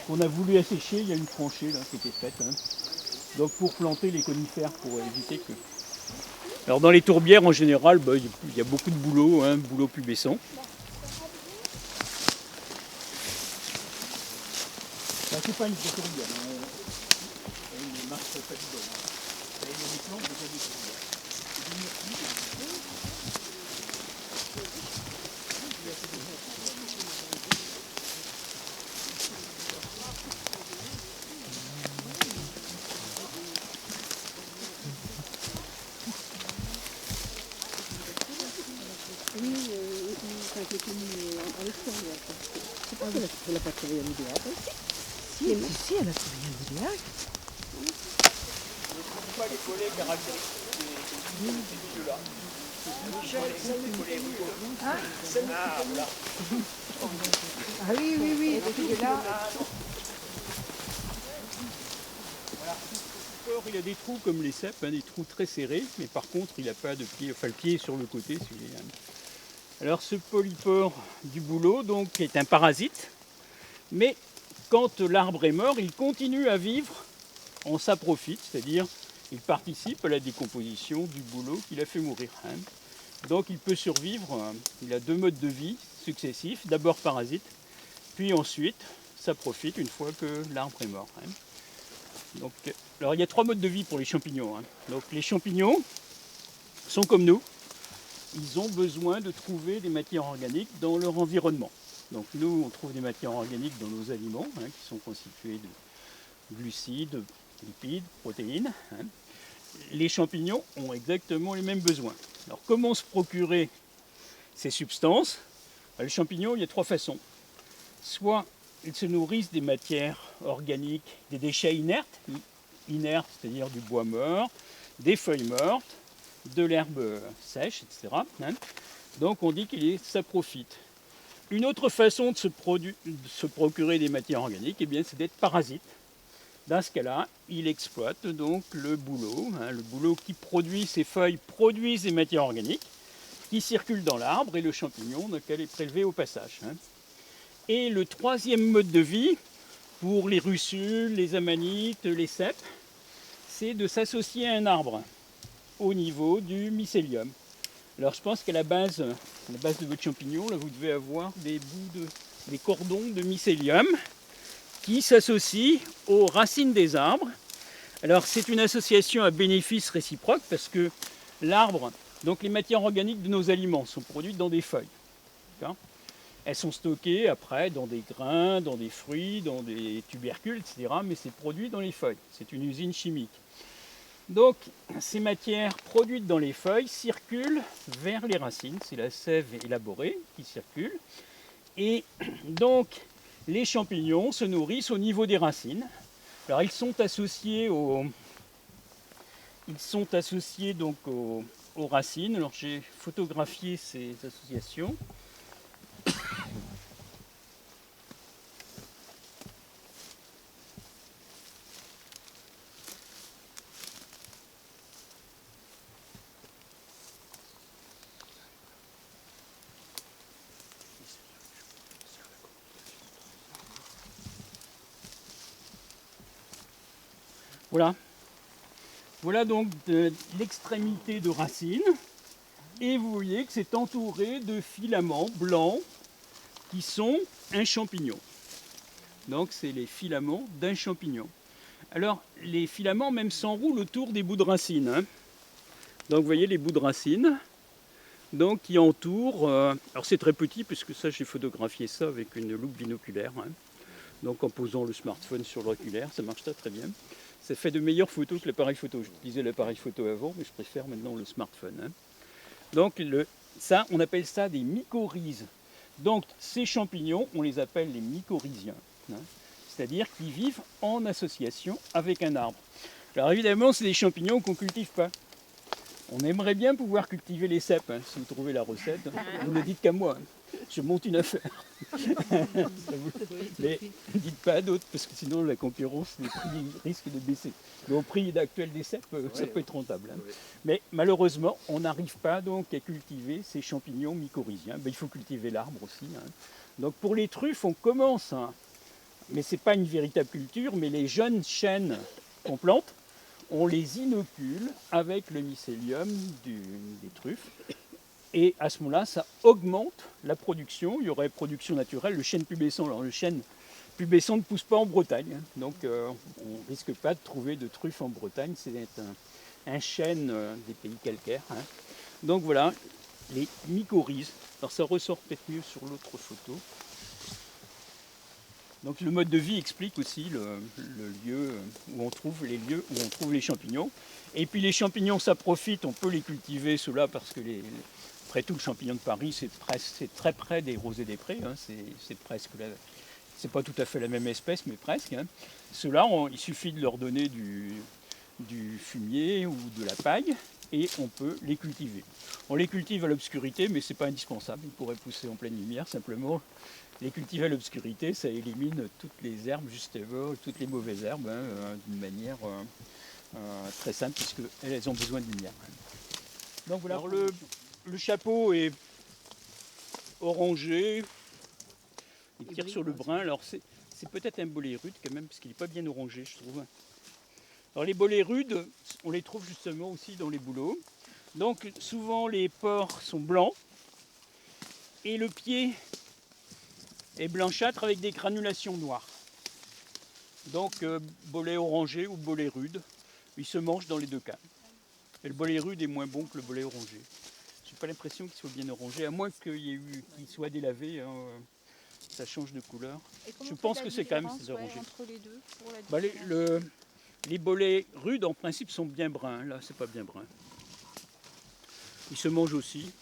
Speaker 2: qu'on a voulu assécher. Il y a une tranchée là qui était faite. Hein. Donc pour planter les conifères, pour éviter que... Alors dans les tourbières en général, il y a beaucoup de boulot, hein, boulot pubescent. C'est pas une vraie tourbière, hein. Elle marche pas du tout. Il y a des plantes, mais il y a des tourbières.
Speaker 6: Oui, enfin, qui est connu à l'extérieur. C'est pas qu'elle n'a pas travaillé en idéal.
Speaker 4: Si, elle a travaillé en idéal.
Speaker 2: On ne trouve pas les collets caractéristiques de ces milieux-là. Voilà.
Speaker 4: Ah oui, oui, oui.
Speaker 2: Encore, il y a des trous comme les cèpes, hein, des trous très serrés, mais par contre, il n'a pas de pied, enfin le pied est sur le côté. Alors ce polypore du bouleau donc, est un parasite, mais quand l'arbre est mort, il continue à vivre en saprofite, c'est-à-dire il participe à la décomposition du bouleau qu'il a fait mourir. Hein. Donc il peut survivre, il a 2 modes de vie successifs, d'abord parasite, puis ensuite saprofite une fois que l'arbre est mort. Hein. Donc, alors il y a 3 modes de vie pour les champignons. Hein. Donc les champignons sont comme nous, ils ont besoin de trouver des matières organiques dans leur environnement. Donc nous on trouve des matières organiques dans nos aliments, hein, qui sont constitués de glucides, lipides, protéines. Hein. Les champignons ont exactement les mêmes besoins. Alors comment se procurer ces substances? Les champignons, il y a 3 façons. Soit ils se nourrissent des matières organiques, des déchets inertes, c'est-à-dire du bois mort, des feuilles mortes, de l'herbe sèche, etc. Hein. Donc on dit qu'il est saprofite. Une autre façon de se procurer des matières organiques, eh bien, c'est d'être parasite. Dans ce cas-là, il exploite donc le bouleau. Hein, le bouleau qui produit, ces feuilles produisent des matières organiques qui circulent dans l'arbre et le champignon donc, elle est prélevée au passage. Hein. Et le 3e mode de vie, pour les russules, les amanites, les cèpes, c'est de s'associer à un arbre au niveau du mycélium. Alors je pense qu'à la base de votre champignon, là, vous devez avoir des cordons de mycélium qui s'associent aux racines des arbres. Alors c'est une association à bénéfice réciproque parce que l'arbre, donc les matières organiques de nos aliments sont produites dans des feuilles. D'accord ? Elles sont stockées après dans des grains, dans des fruits, dans des tubercules, etc. Mais c'est produit dans les feuilles. C'est une usine chimique. Donc ces matières produites dans les feuilles circulent vers les racines. C'est la sève élaborée qui circule. Et donc les champignons se nourrissent au niveau des racines. Alors ils sont associés donc aux racines. Alors j'ai photographié ces associations. Voilà. Voilà donc l'extrémité de racines. Et vous voyez que c'est entouré de filaments blancs qui sont un champignon. Donc c'est les filaments d'un champignon. Alors les filaments même s'enroulent autour des bouts de racines. Hein. Donc vous voyez les bouts de racines donc, qui entourent... alors c'est très petit puisque ça j'ai photographié ça avec une loupe binoculaire. Hein. Donc en posant le smartphone sur l'oculaire, ça marche très bien. Ça fait de meilleures photos que l'appareil photo. J'utilisais l'appareil photo avant, mais je préfère maintenant le smartphone. Hein. Donc ça, on appelle ça des mycorhizes. Donc ces champignons, on les appelle les mycorhiziens. Hein. C'est-à-dire qu'ils vivent en association avec un arbre. Alors évidemment, c'est des champignons qu'on ne cultive pas. On aimerait bien pouvoir cultiver les cèpes, hein, si vous trouvez la recette. Vous ne le dites qu'à moi. Hein. Je monte une affaire. Mais dites pas à d'autres, parce que sinon la concurrence, les prix risquent de baisser. Mais au prix actuel des cèpes, ça peut être rentable. Hein. Mais malheureusement, on n'arrive pas donc à cultiver ces champignons mycorhiziens. Ben, il faut cultiver l'arbre aussi. Hein. Donc pour les truffes, on commence, hein, mais ce n'est pas une véritable culture, mais les jeunes chênes qu'on plante, on les inocule avec le mycélium des truffes. Et à ce moment-là, ça augmente la production. Il y aurait production naturelle, le chêne pubescent. Alors le chêne pubescent ne pousse pas en Bretagne. Hein. Donc on ne risque pas de trouver de truffes en Bretagne. C'est un chêne des pays calcaires. Hein. Donc voilà, les mycorhizes. Alors ça ressort peut-être mieux sur l'autre photo. Donc le mode de vie explique aussi le lieu où on trouve les champignons. Et puis les champignons, ça profite, on peut les cultiver ceux-là parce que Après tout, le champignon de Paris, c'est très près des rosés des prés. Hein. C'est presque c'est pas tout à fait la même espèce, mais presque. Hein. Ceux-là, il suffit de leur donner du fumier ou de la paille et on peut les cultiver. On les cultive à l'obscurité, mais c'est pas indispensable. Ils pourraient pousser en pleine lumière. Simplement, les cultiver à l'obscurité, ça élimine toutes les herbes, justement, toutes les mauvaises herbes, hein, d'une manière très simple, puisqu'elles ont besoin de lumière. Donc voilà. Alors, le chapeau est orangé, il tire sur le brun. Alors c'est peut-être un bolet rude quand même, parce qu'il n'est pas bien orangé, je trouve. Alors les bolets rudes, on les trouve justement aussi dans les bouleaux. Donc souvent les pores sont blancs et le pied est blanchâtre avec des granulations noires. Donc bolet orangé ou bolet rude, il se mange dans les deux cas. Et le bolet rude est moins bon que le bolet orangé. Je n'ai pas l'impression qu'il soit bien orangé, à moins qu'il soit délavé, hein, ça change de couleur. Je pense que c'est quand même orangé.
Speaker 6: Entre les deux, pour la
Speaker 2: Les bolets rudes, en principe, sont bien bruns. Là, c'est pas bien brun. Ils se mangent aussi.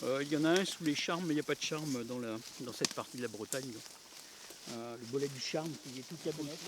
Speaker 2: Il y en a un sous les Charmes, mais il n'y a pas de charme dans cette partie de la Bretagne. Le bolet du Charme, qui est tout cabonnette.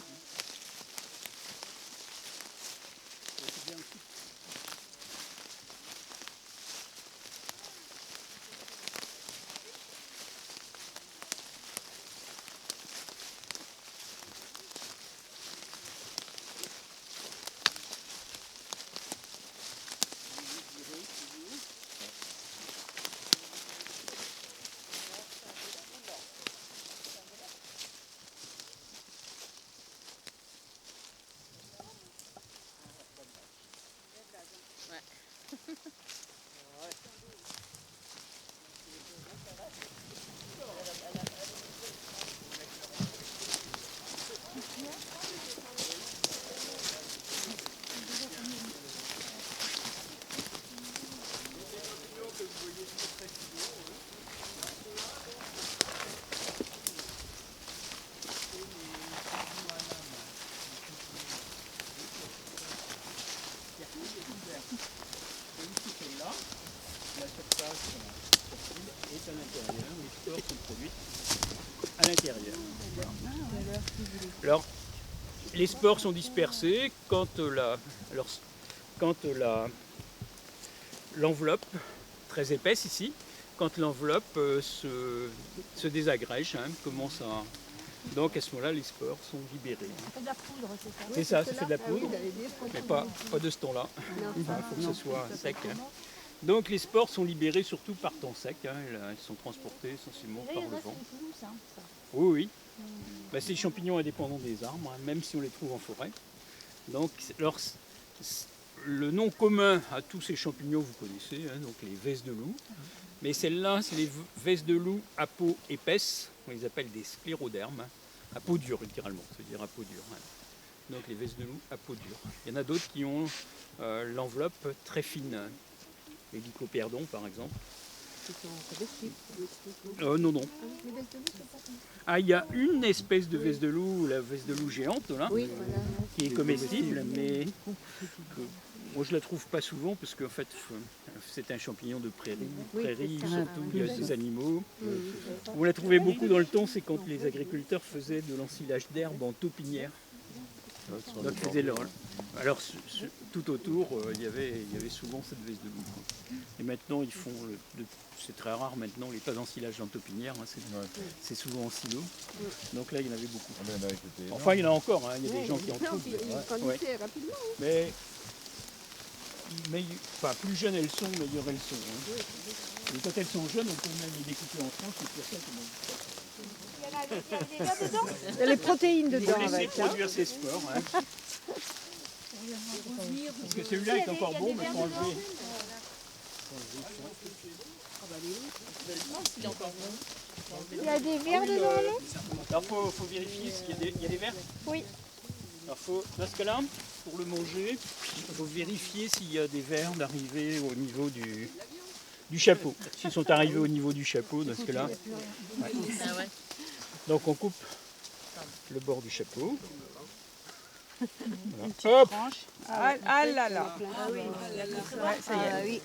Speaker 2: La surface est à l'intérieur, les spores sont produites à l'intérieur. Alors, les spores sont dispersés quand l'enveloppe, très épaisse ici, quand l'enveloppe se désagrège, hein, commence à... Donc à ce moment-là, les spores sont libérés.
Speaker 9: Ça fait de la poudre, c'est ça?
Speaker 2: C'est ça, ça fait de la poudre, mais pas de ce ton-là. Il faut que ce soit sec. Hein. Donc les spores sont libérés surtout par temps sec. Hein. Elles sont transportées essentiellement par le vent. Oui, oui. Bah, c'est des champignons indépendants des arbres, hein, même si on les trouve en forêt. Donc, alors, le nom commun à tous ces champignons, vous connaissez, hein, donc les vesses de loup. Mais celles-là, c'est les vesses de loup à peau épaisse. On les appelle des sclérodermes. Hein, à peau dure, littéralement, c'est-à-dire à peau dure. Hein. Donc les vesses de loup à peau dure. Il y en a d'autres qui ont l'enveloppe très fine. Les lycoperdons, par exemple. Non, non. Ah, il y a une espèce de vesse de loup, la vesse de loup géante, là, qui est comestible, mais moi je la trouve pas souvent parce qu'en fait c'est un champignon de prairie. Prairie, surtout, il y a des animaux. On la trouvait beaucoup dans le temps, c'est quand les agriculteurs faisaient de l'ensilage d'herbe en taupinière. Donc, alors tout autour, il y avait souvent cette vesse de loup. Et maintenant, ils font, c'est très rare maintenant, les tas d'ensilage en taupinière, hein, c'est souvent en silo. Donc là, il y en avait beaucoup. Enfin, il y en a encore, hein, il y a des gens qui en trouvent. Mais enfin, plus jeunes elles sont, meilleures elles sont. Hein. Et quand elles sont jeunes, on peut même les découper en tranches, c'est pour ça que
Speaker 6: Il y a les protéines dedans.
Speaker 2: On laisser produire ces spores. Hein. Parce que celui-là est encore bon, mais il faut enlever.
Speaker 6: Il y a des vers dedans, non?
Speaker 2: Alors il faut vérifier s'il y a des vers.
Speaker 6: Oui.
Speaker 2: Alors dans ce cas-là, pour le manger, il faut vérifier s'il y a des vers d'arriver au niveau du chapeau. S'ils sont arrivés au niveau du chapeau, dans ce cas-là. Ouais. Donc on coupe le bord du chapeau. Hop.
Speaker 6: Ah là là. Ouais, ça y est.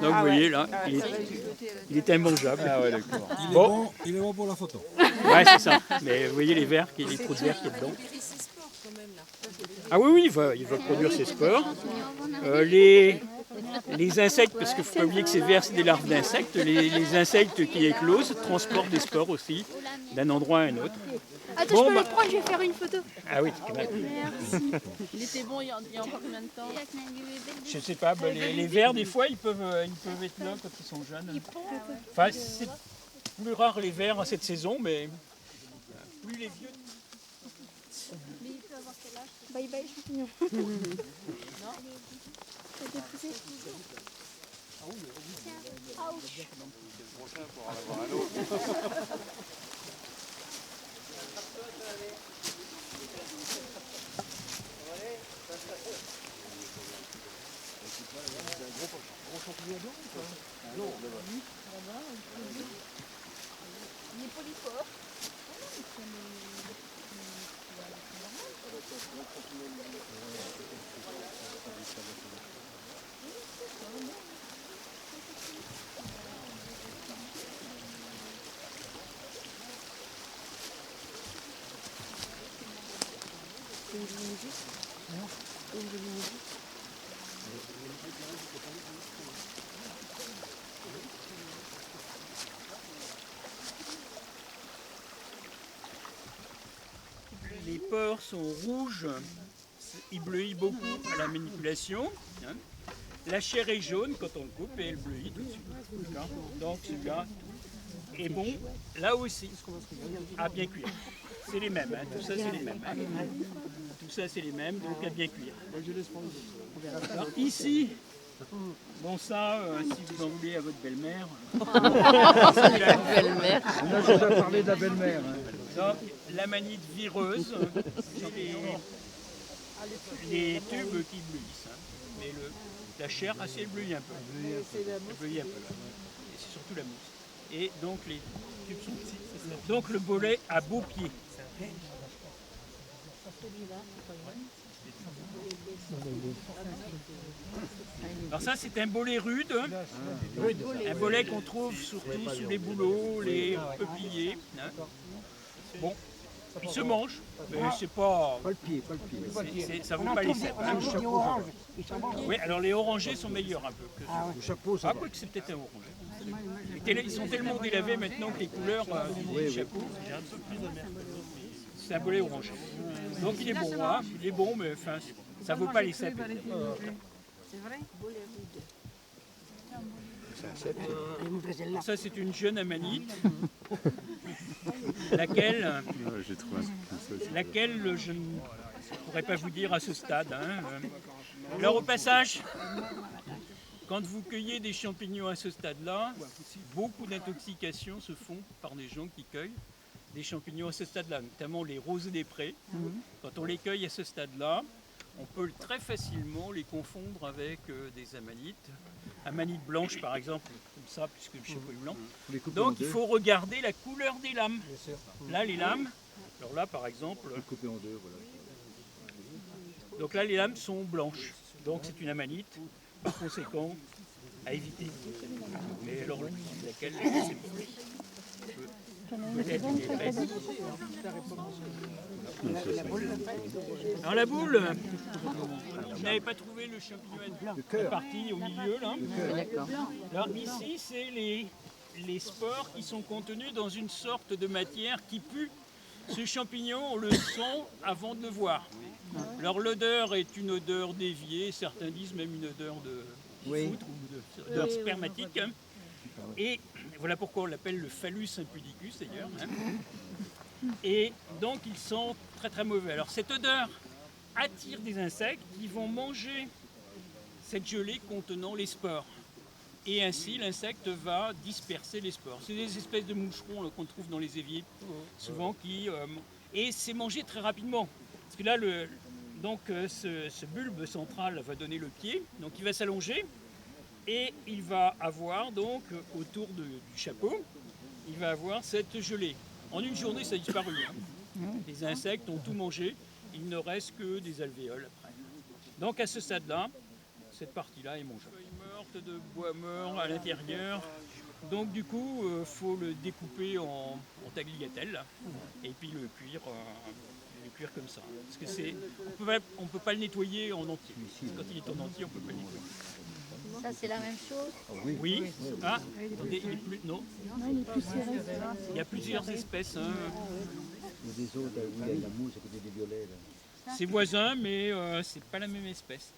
Speaker 2: Donc vous voyez là, il est immangeable.
Speaker 3: Ah ouais, d'accord.
Speaker 2: Bon,
Speaker 7: Il est bon pour la photo.
Speaker 2: ouais c'est ça. Mais vous voyez les vers, les trous de verre qu'il y a dedans. Ah oui, oui, il va produire ses spores. Les insectes, parce qu'il ne faut pas oublier que ces vers, c'est des larves d'insectes, les insectes qui éclosent transportent des spores aussi d'un endroit à un autre.
Speaker 10: Attends,
Speaker 2: Bon,
Speaker 10: je peux le prendre, je vais faire une photo.
Speaker 2: Ah oui, quand même.
Speaker 6: Il était bon il y a encore combien de temps?
Speaker 2: Je sais pas, les vers, des fois, ils peuvent être là quand ils sont jeunes. Enfin, c'est plus rare les vers à cette saison, mais plus les vieux.
Speaker 10: Bye bye champignon.
Speaker 2: Les porcs sont rouges, ils bleuissent beaucoup à la manipulation. Hein. La chair est jaune quand on le coupe et elle bleuit tout de suite. D'accord. Donc celui-là est bon, là aussi, à bien cuire. C'est les mêmes, hein. Tout ça c'est les mêmes. Hein. Tout ça c'est les mêmes, donc à bien cuire. Alors ici, bon ça, si vous en voulez à votre belle-mère.
Speaker 6: Belle-mère.
Speaker 3: On a déjà parlé de la belle-mère.
Speaker 2: Donc, l'amanite vireuse, les tubes qui bleuissent, hein. Mais la chair, elle bleuit un peu. Elle bleuit un peu. Et c'est surtout la mousse. Et donc les tubes sont petits. Donc le bolet à beau pied. Alors ça c'est un bolet rude, un bolet qu'on trouve surtout sous les bouleaux, les peupliers. Hein. Bon, il se mange, mais c'est pas...
Speaker 3: Pas le pied, pas le pied.
Speaker 2: Ça ne vaut pas les cèpes. Hein. Oui, alors les orangés sont meilleurs un peu.
Speaker 3: Le chapeau, ça
Speaker 2: Ah, quoi que c'est peut-être un orangé. Ils sont tellement délavés maintenant que les couleurs du chapeau, c'est un bolet orangé. Donc il est bon, hein. Il est bon, mais enfin, ça ne vaut pas les cèpes.
Speaker 6: C'est vrai?
Speaker 2: Ça c'est une jeune amanite, laquelle je ne pourrais pas vous dire à ce stade. Hein. Alors au passage, quand vous cueillez des champignons à ce stade-là, beaucoup d'intoxications se font par des gens qui cueillent des champignons à ce stade-là, notamment les roses des prés. Quand on les cueille à ce stade-là, on peut très facilement les confondre avec des amanites. Amanites blanches par exemple, comme ça, puisque le chapeau est blanc. Donc il faut regarder la couleur des lames. Là les lames, alors là par exemple, donc là les lames sont blanches. Donc c'est une amanite, par conséquent, à éviter. Mais alors laquelle, je ne sais pas. Peut-être une épaisse. Alors la boule, vous n'avez pas trouvé le champignon de partie au milieu là. Alors ici c'est les spores qui sont contenus dans une sorte de matière qui pue. Ce champignon on le sent avant de le voir. Alors l'odeur est une odeur déviée, certains disent même une odeur de foutre ou d'odeur spermatique. Et voilà pourquoi on l'appelle le phallus impudicus d'ailleurs. Hein. Et donc il sent très très mauvais. Alors cette odeur attire des insectes qui vont manger cette gelée contenant les spores. Et ainsi l'insecte va disperser les spores. C'est des espèces de moucherons qu'on trouve dans les éviers, souvent qui... et c'est mangé très rapidement. Parce que là, ce bulbe central va donner le pied, donc il va s'allonger. Et il va avoir donc autour du chapeau, il va avoir cette gelée. En une journée, ça a disparu. Hein. Les insectes ont tout mangé il ne reste que des alvéoles après. Donc à ce stade-là, cette partie-là est mangeable. Feuilles mortes de bois mort à l'intérieur. Donc du coup, il faut le découper en tagliatelles et puis le cuire comme ça. Parce que c'est, on peut pas le nettoyer en entier. Quand il est en entier, on peut pas le nettoyer.
Speaker 9: Ça, c'est la même chose.
Speaker 2: Oui. Ah, attendez, il est plus. Non. Il y a plusieurs espèces. Hein.
Speaker 7: Il y a des autres, oui, il y a la mousse à côté des violets. Là.
Speaker 2: C'est voisin, mais c'est pas la même espèce.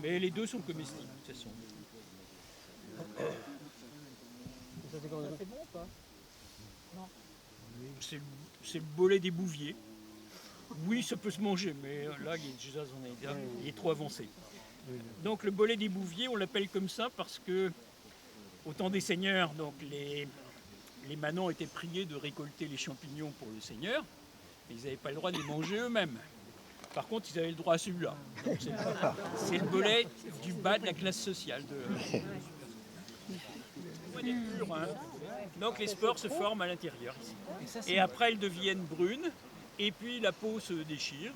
Speaker 2: Mais les deux sont comestibles de toute façon.
Speaker 4: C'est bon ou pas?
Speaker 2: C'est le bolet des bouviers. Oui, ça peut se manger, mais là, il est trop avancé. Donc le bolet des bouviers, on l'appelle comme ça parce que, au temps des seigneurs, donc les manants étaient priés de récolter les champignons pour le seigneur, mais ils n'avaient pas le droit de les manger eux-mêmes. Par contre, ils avaient le droit à celui-là. C'est le bolet du bas de la classe sociale. Donc les spores se forment à l'intérieur ici. Et après, elles deviennent brunes, et puis la peau se déchire,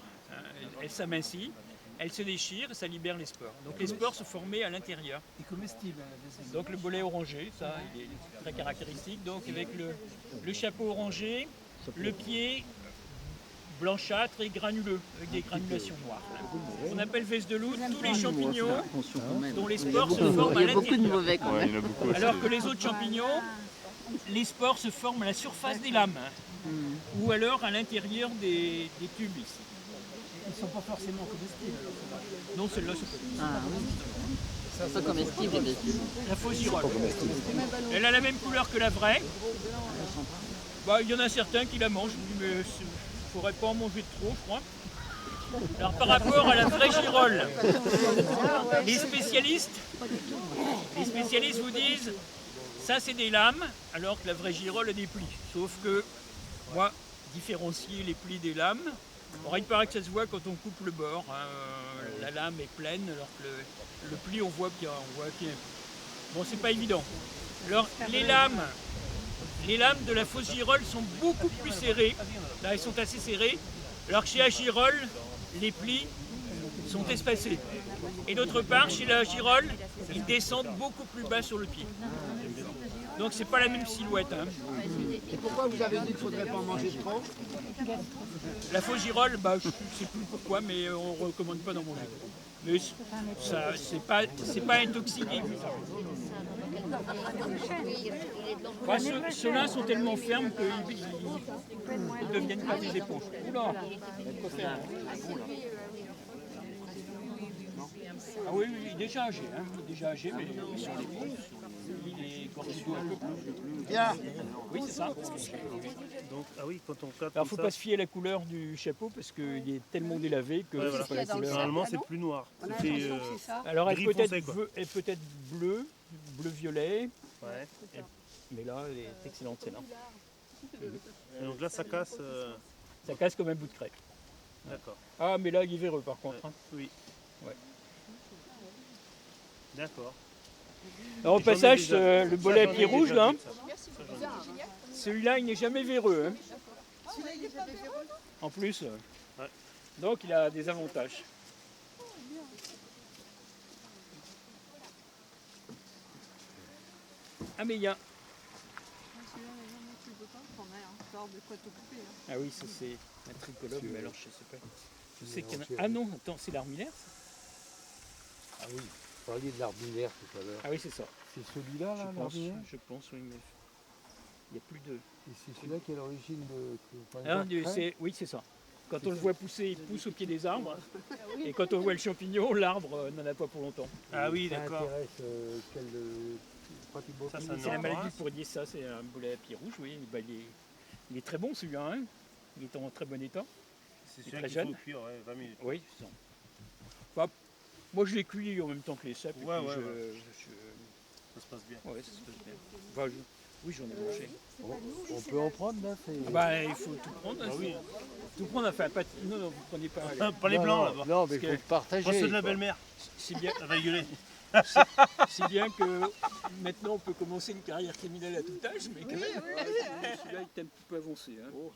Speaker 2: elle s'amincit. Elle se déchire et ça libère les spores. Donc les spores se forment à l'intérieur.
Speaker 1: Et comestible.
Speaker 2: Donc le bolet orangé, ça, il est très caractéristique. Donc avec le chapeau orangé, le pied blanchâtre et granuleux, avec des granulations noires. On appelle veste de loup tous les champignons dont les spores se forment à l'intérieur.
Speaker 6: Il y a beaucoup de mauvais quand même.
Speaker 2: Alors que les autres champignons, les spores se forment à la surface des lames ou alors à l'intérieur des tubes ici.
Speaker 1: Ils ne sont pas forcément comestibles.
Speaker 2: Non, celle-là, c'est pas
Speaker 6: Ah oui. Pas comestible, mais
Speaker 2: la fausse girole. Elle a la même couleur que la vraie. Bah, il y en a certains qui la mangent, mais il ne faudrait pas en manger de trop, je crois. Alors par rapport à la vraie girole, les spécialistes vous disent ça c'est des lames, alors que la vraie girole a des plis. Sauf que moi, différencier les plis des lames, alors, il paraît que ça se voit quand on coupe le bord, hein, la lame est pleine, alors que le pli on voit qu'il y a un pli. Bon, c'est pas évident. Alors les lames de la fausse girole sont beaucoup plus serrées, là elles sont assez serrées, alors que chez la girole, les plis sont espacés. Et d'autre part, chez la girole, ils descendent beaucoup plus bas sur le pied. Donc c'est pas la même silhouette. Hein.
Speaker 4: Et pourquoi vous avez dit qu'il ne faudrait pas en manger trop?
Speaker 2: La fausse girole, bah, je ne sais plus pourquoi, mais on ne recommande pas d'en manger. Mais ça, c'est pas intoxiqué. Bah, ceux-là sont tellement fermes qu'ils ne deviennent pas des éponges. Oula, ah oui, déjà âgé, hein. Déjà âgé, mais sur les ponts, il est gorgé d'eau un peu plus.
Speaker 3: Bien.
Speaker 2: Oui, c'est ça.
Speaker 8: Donc, ah oui, quand on capte.
Speaker 2: Alors, faut pas se fier à la couleur du chapeau parce qu'il est tellement délavé que c'est pas la couleur.
Speaker 8: Normalement, c'est plus noir.
Speaker 2: Alors, elle
Speaker 8: gris
Speaker 2: peut
Speaker 8: foncé, quoi.
Speaker 2: être bleu-violet.
Speaker 8: Ouais.
Speaker 2: Mais là, elle est excellente, celle-là.
Speaker 8: Et donc là, ça casse.
Speaker 2: Ça casse comme un bout de craie.
Speaker 8: D'accord.
Speaker 2: Ah, mais là, il est véreux par contre.
Speaker 8: Ouais.
Speaker 2: Hein.
Speaker 8: Oui.
Speaker 2: Ouais.
Speaker 8: D'accord.
Speaker 2: Alors, au passage, le bolet à pied rouge, là,
Speaker 8: Ça,
Speaker 2: celui-là, il n'est jamais véreux. Hein. En plus.
Speaker 8: Ouais.
Speaker 2: Donc, il a des avantages. Ah, mais il y a. Ah oui, ça c'est un tricolore, mais alors je sais pas. Je sais qu'il y en a. Ah non, attends, c'est l'armillaire ça?
Speaker 3: Ah oui, vous parliez de l'armillaire tout à l'heure.
Speaker 2: Ah oui, c'est ça.
Speaker 3: C'est celui-là, là, l'armillaire?
Speaker 2: Je pense, oui, mais il n'y a plus de.
Speaker 3: Et c'est celui-là qui est à l'origine de.
Speaker 2: Ah, oui, c'est ça. Quand on le voit pousser, il pousse au pied des arbres. Et quand on voit le champignon, l'arbre n'en a pas pour longtemps.
Speaker 8: Ah oui,
Speaker 3: Ça
Speaker 8: d'accord.
Speaker 3: intéresse quel
Speaker 8: Ça,
Speaker 2: C'est la maladie pour dire ça, c'est un bolet à pied rouge, oui. Bah, il est très bon celui-là, hein. Il est en très bon état.
Speaker 8: C'est
Speaker 2: Il est
Speaker 8: celui
Speaker 2: très
Speaker 8: qu'il faut
Speaker 2: jeune.
Speaker 8: cuire, ouais, 20 minutes.
Speaker 2: Oui, c'est ça. Bah, moi je l'ai cuit en même temps que les cèpes. et
Speaker 8: Ouais,
Speaker 2: puis
Speaker 8: ouais,
Speaker 2: je-
Speaker 8: Ça se passe bien.
Speaker 2: Ouais, ça se passe bien. Bah, oui, j'en ai mangé.
Speaker 3: On peut en prendre là
Speaker 2: Ah bah, il faut tout prendre. Hein,
Speaker 8: Ah oui.
Speaker 2: Tout prendre, enfin, pas. Non, vous prenez pas.
Speaker 8: Pas les blancs là-bas.
Speaker 3: Non, mais il
Speaker 2: que-
Speaker 3: faut partager.
Speaker 8: Moi, ceux de la
Speaker 3: quoi.
Speaker 8: belle-mère.
Speaker 2: C'est bien.
Speaker 8: Ça va gueuler.
Speaker 2: Si bien que maintenant on peut commencer une carrière criminelle à tout âge, mais quand même, celui-là est un petit peu avancé. Hein.
Speaker 3: Oh,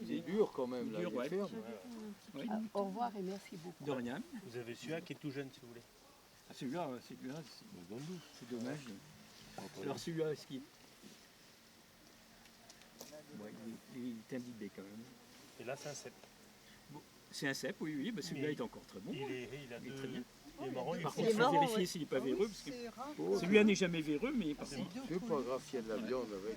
Speaker 3: c'est dur quand même, là,
Speaker 2: Dur,
Speaker 3: il est
Speaker 2: ouais.
Speaker 3: ferme.
Speaker 2: Oui.
Speaker 6: Au revoir et merci beaucoup.
Speaker 2: De rien.
Speaker 7: Vous avez celui-là qui est tout jeune si vous voulez.
Speaker 2: Ah, celui-là, c'est dommage. Alors celui-là, est-ce qu'il... Ouais, il est imbibé quand même.
Speaker 7: Et là, c'est un cep.
Speaker 2: C'est un cep, oui, oui, bah celui-là est encore très bon.
Speaker 7: Il a
Speaker 2: Il est très bien.
Speaker 7: Il est marrant,
Speaker 2: Par contre, il faut vérifier s'il n'est pas véreux, parce que celui-là n'est jamais véreux, mais par contre...
Speaker 3: C'est pas grave s'il y a de la viande avec.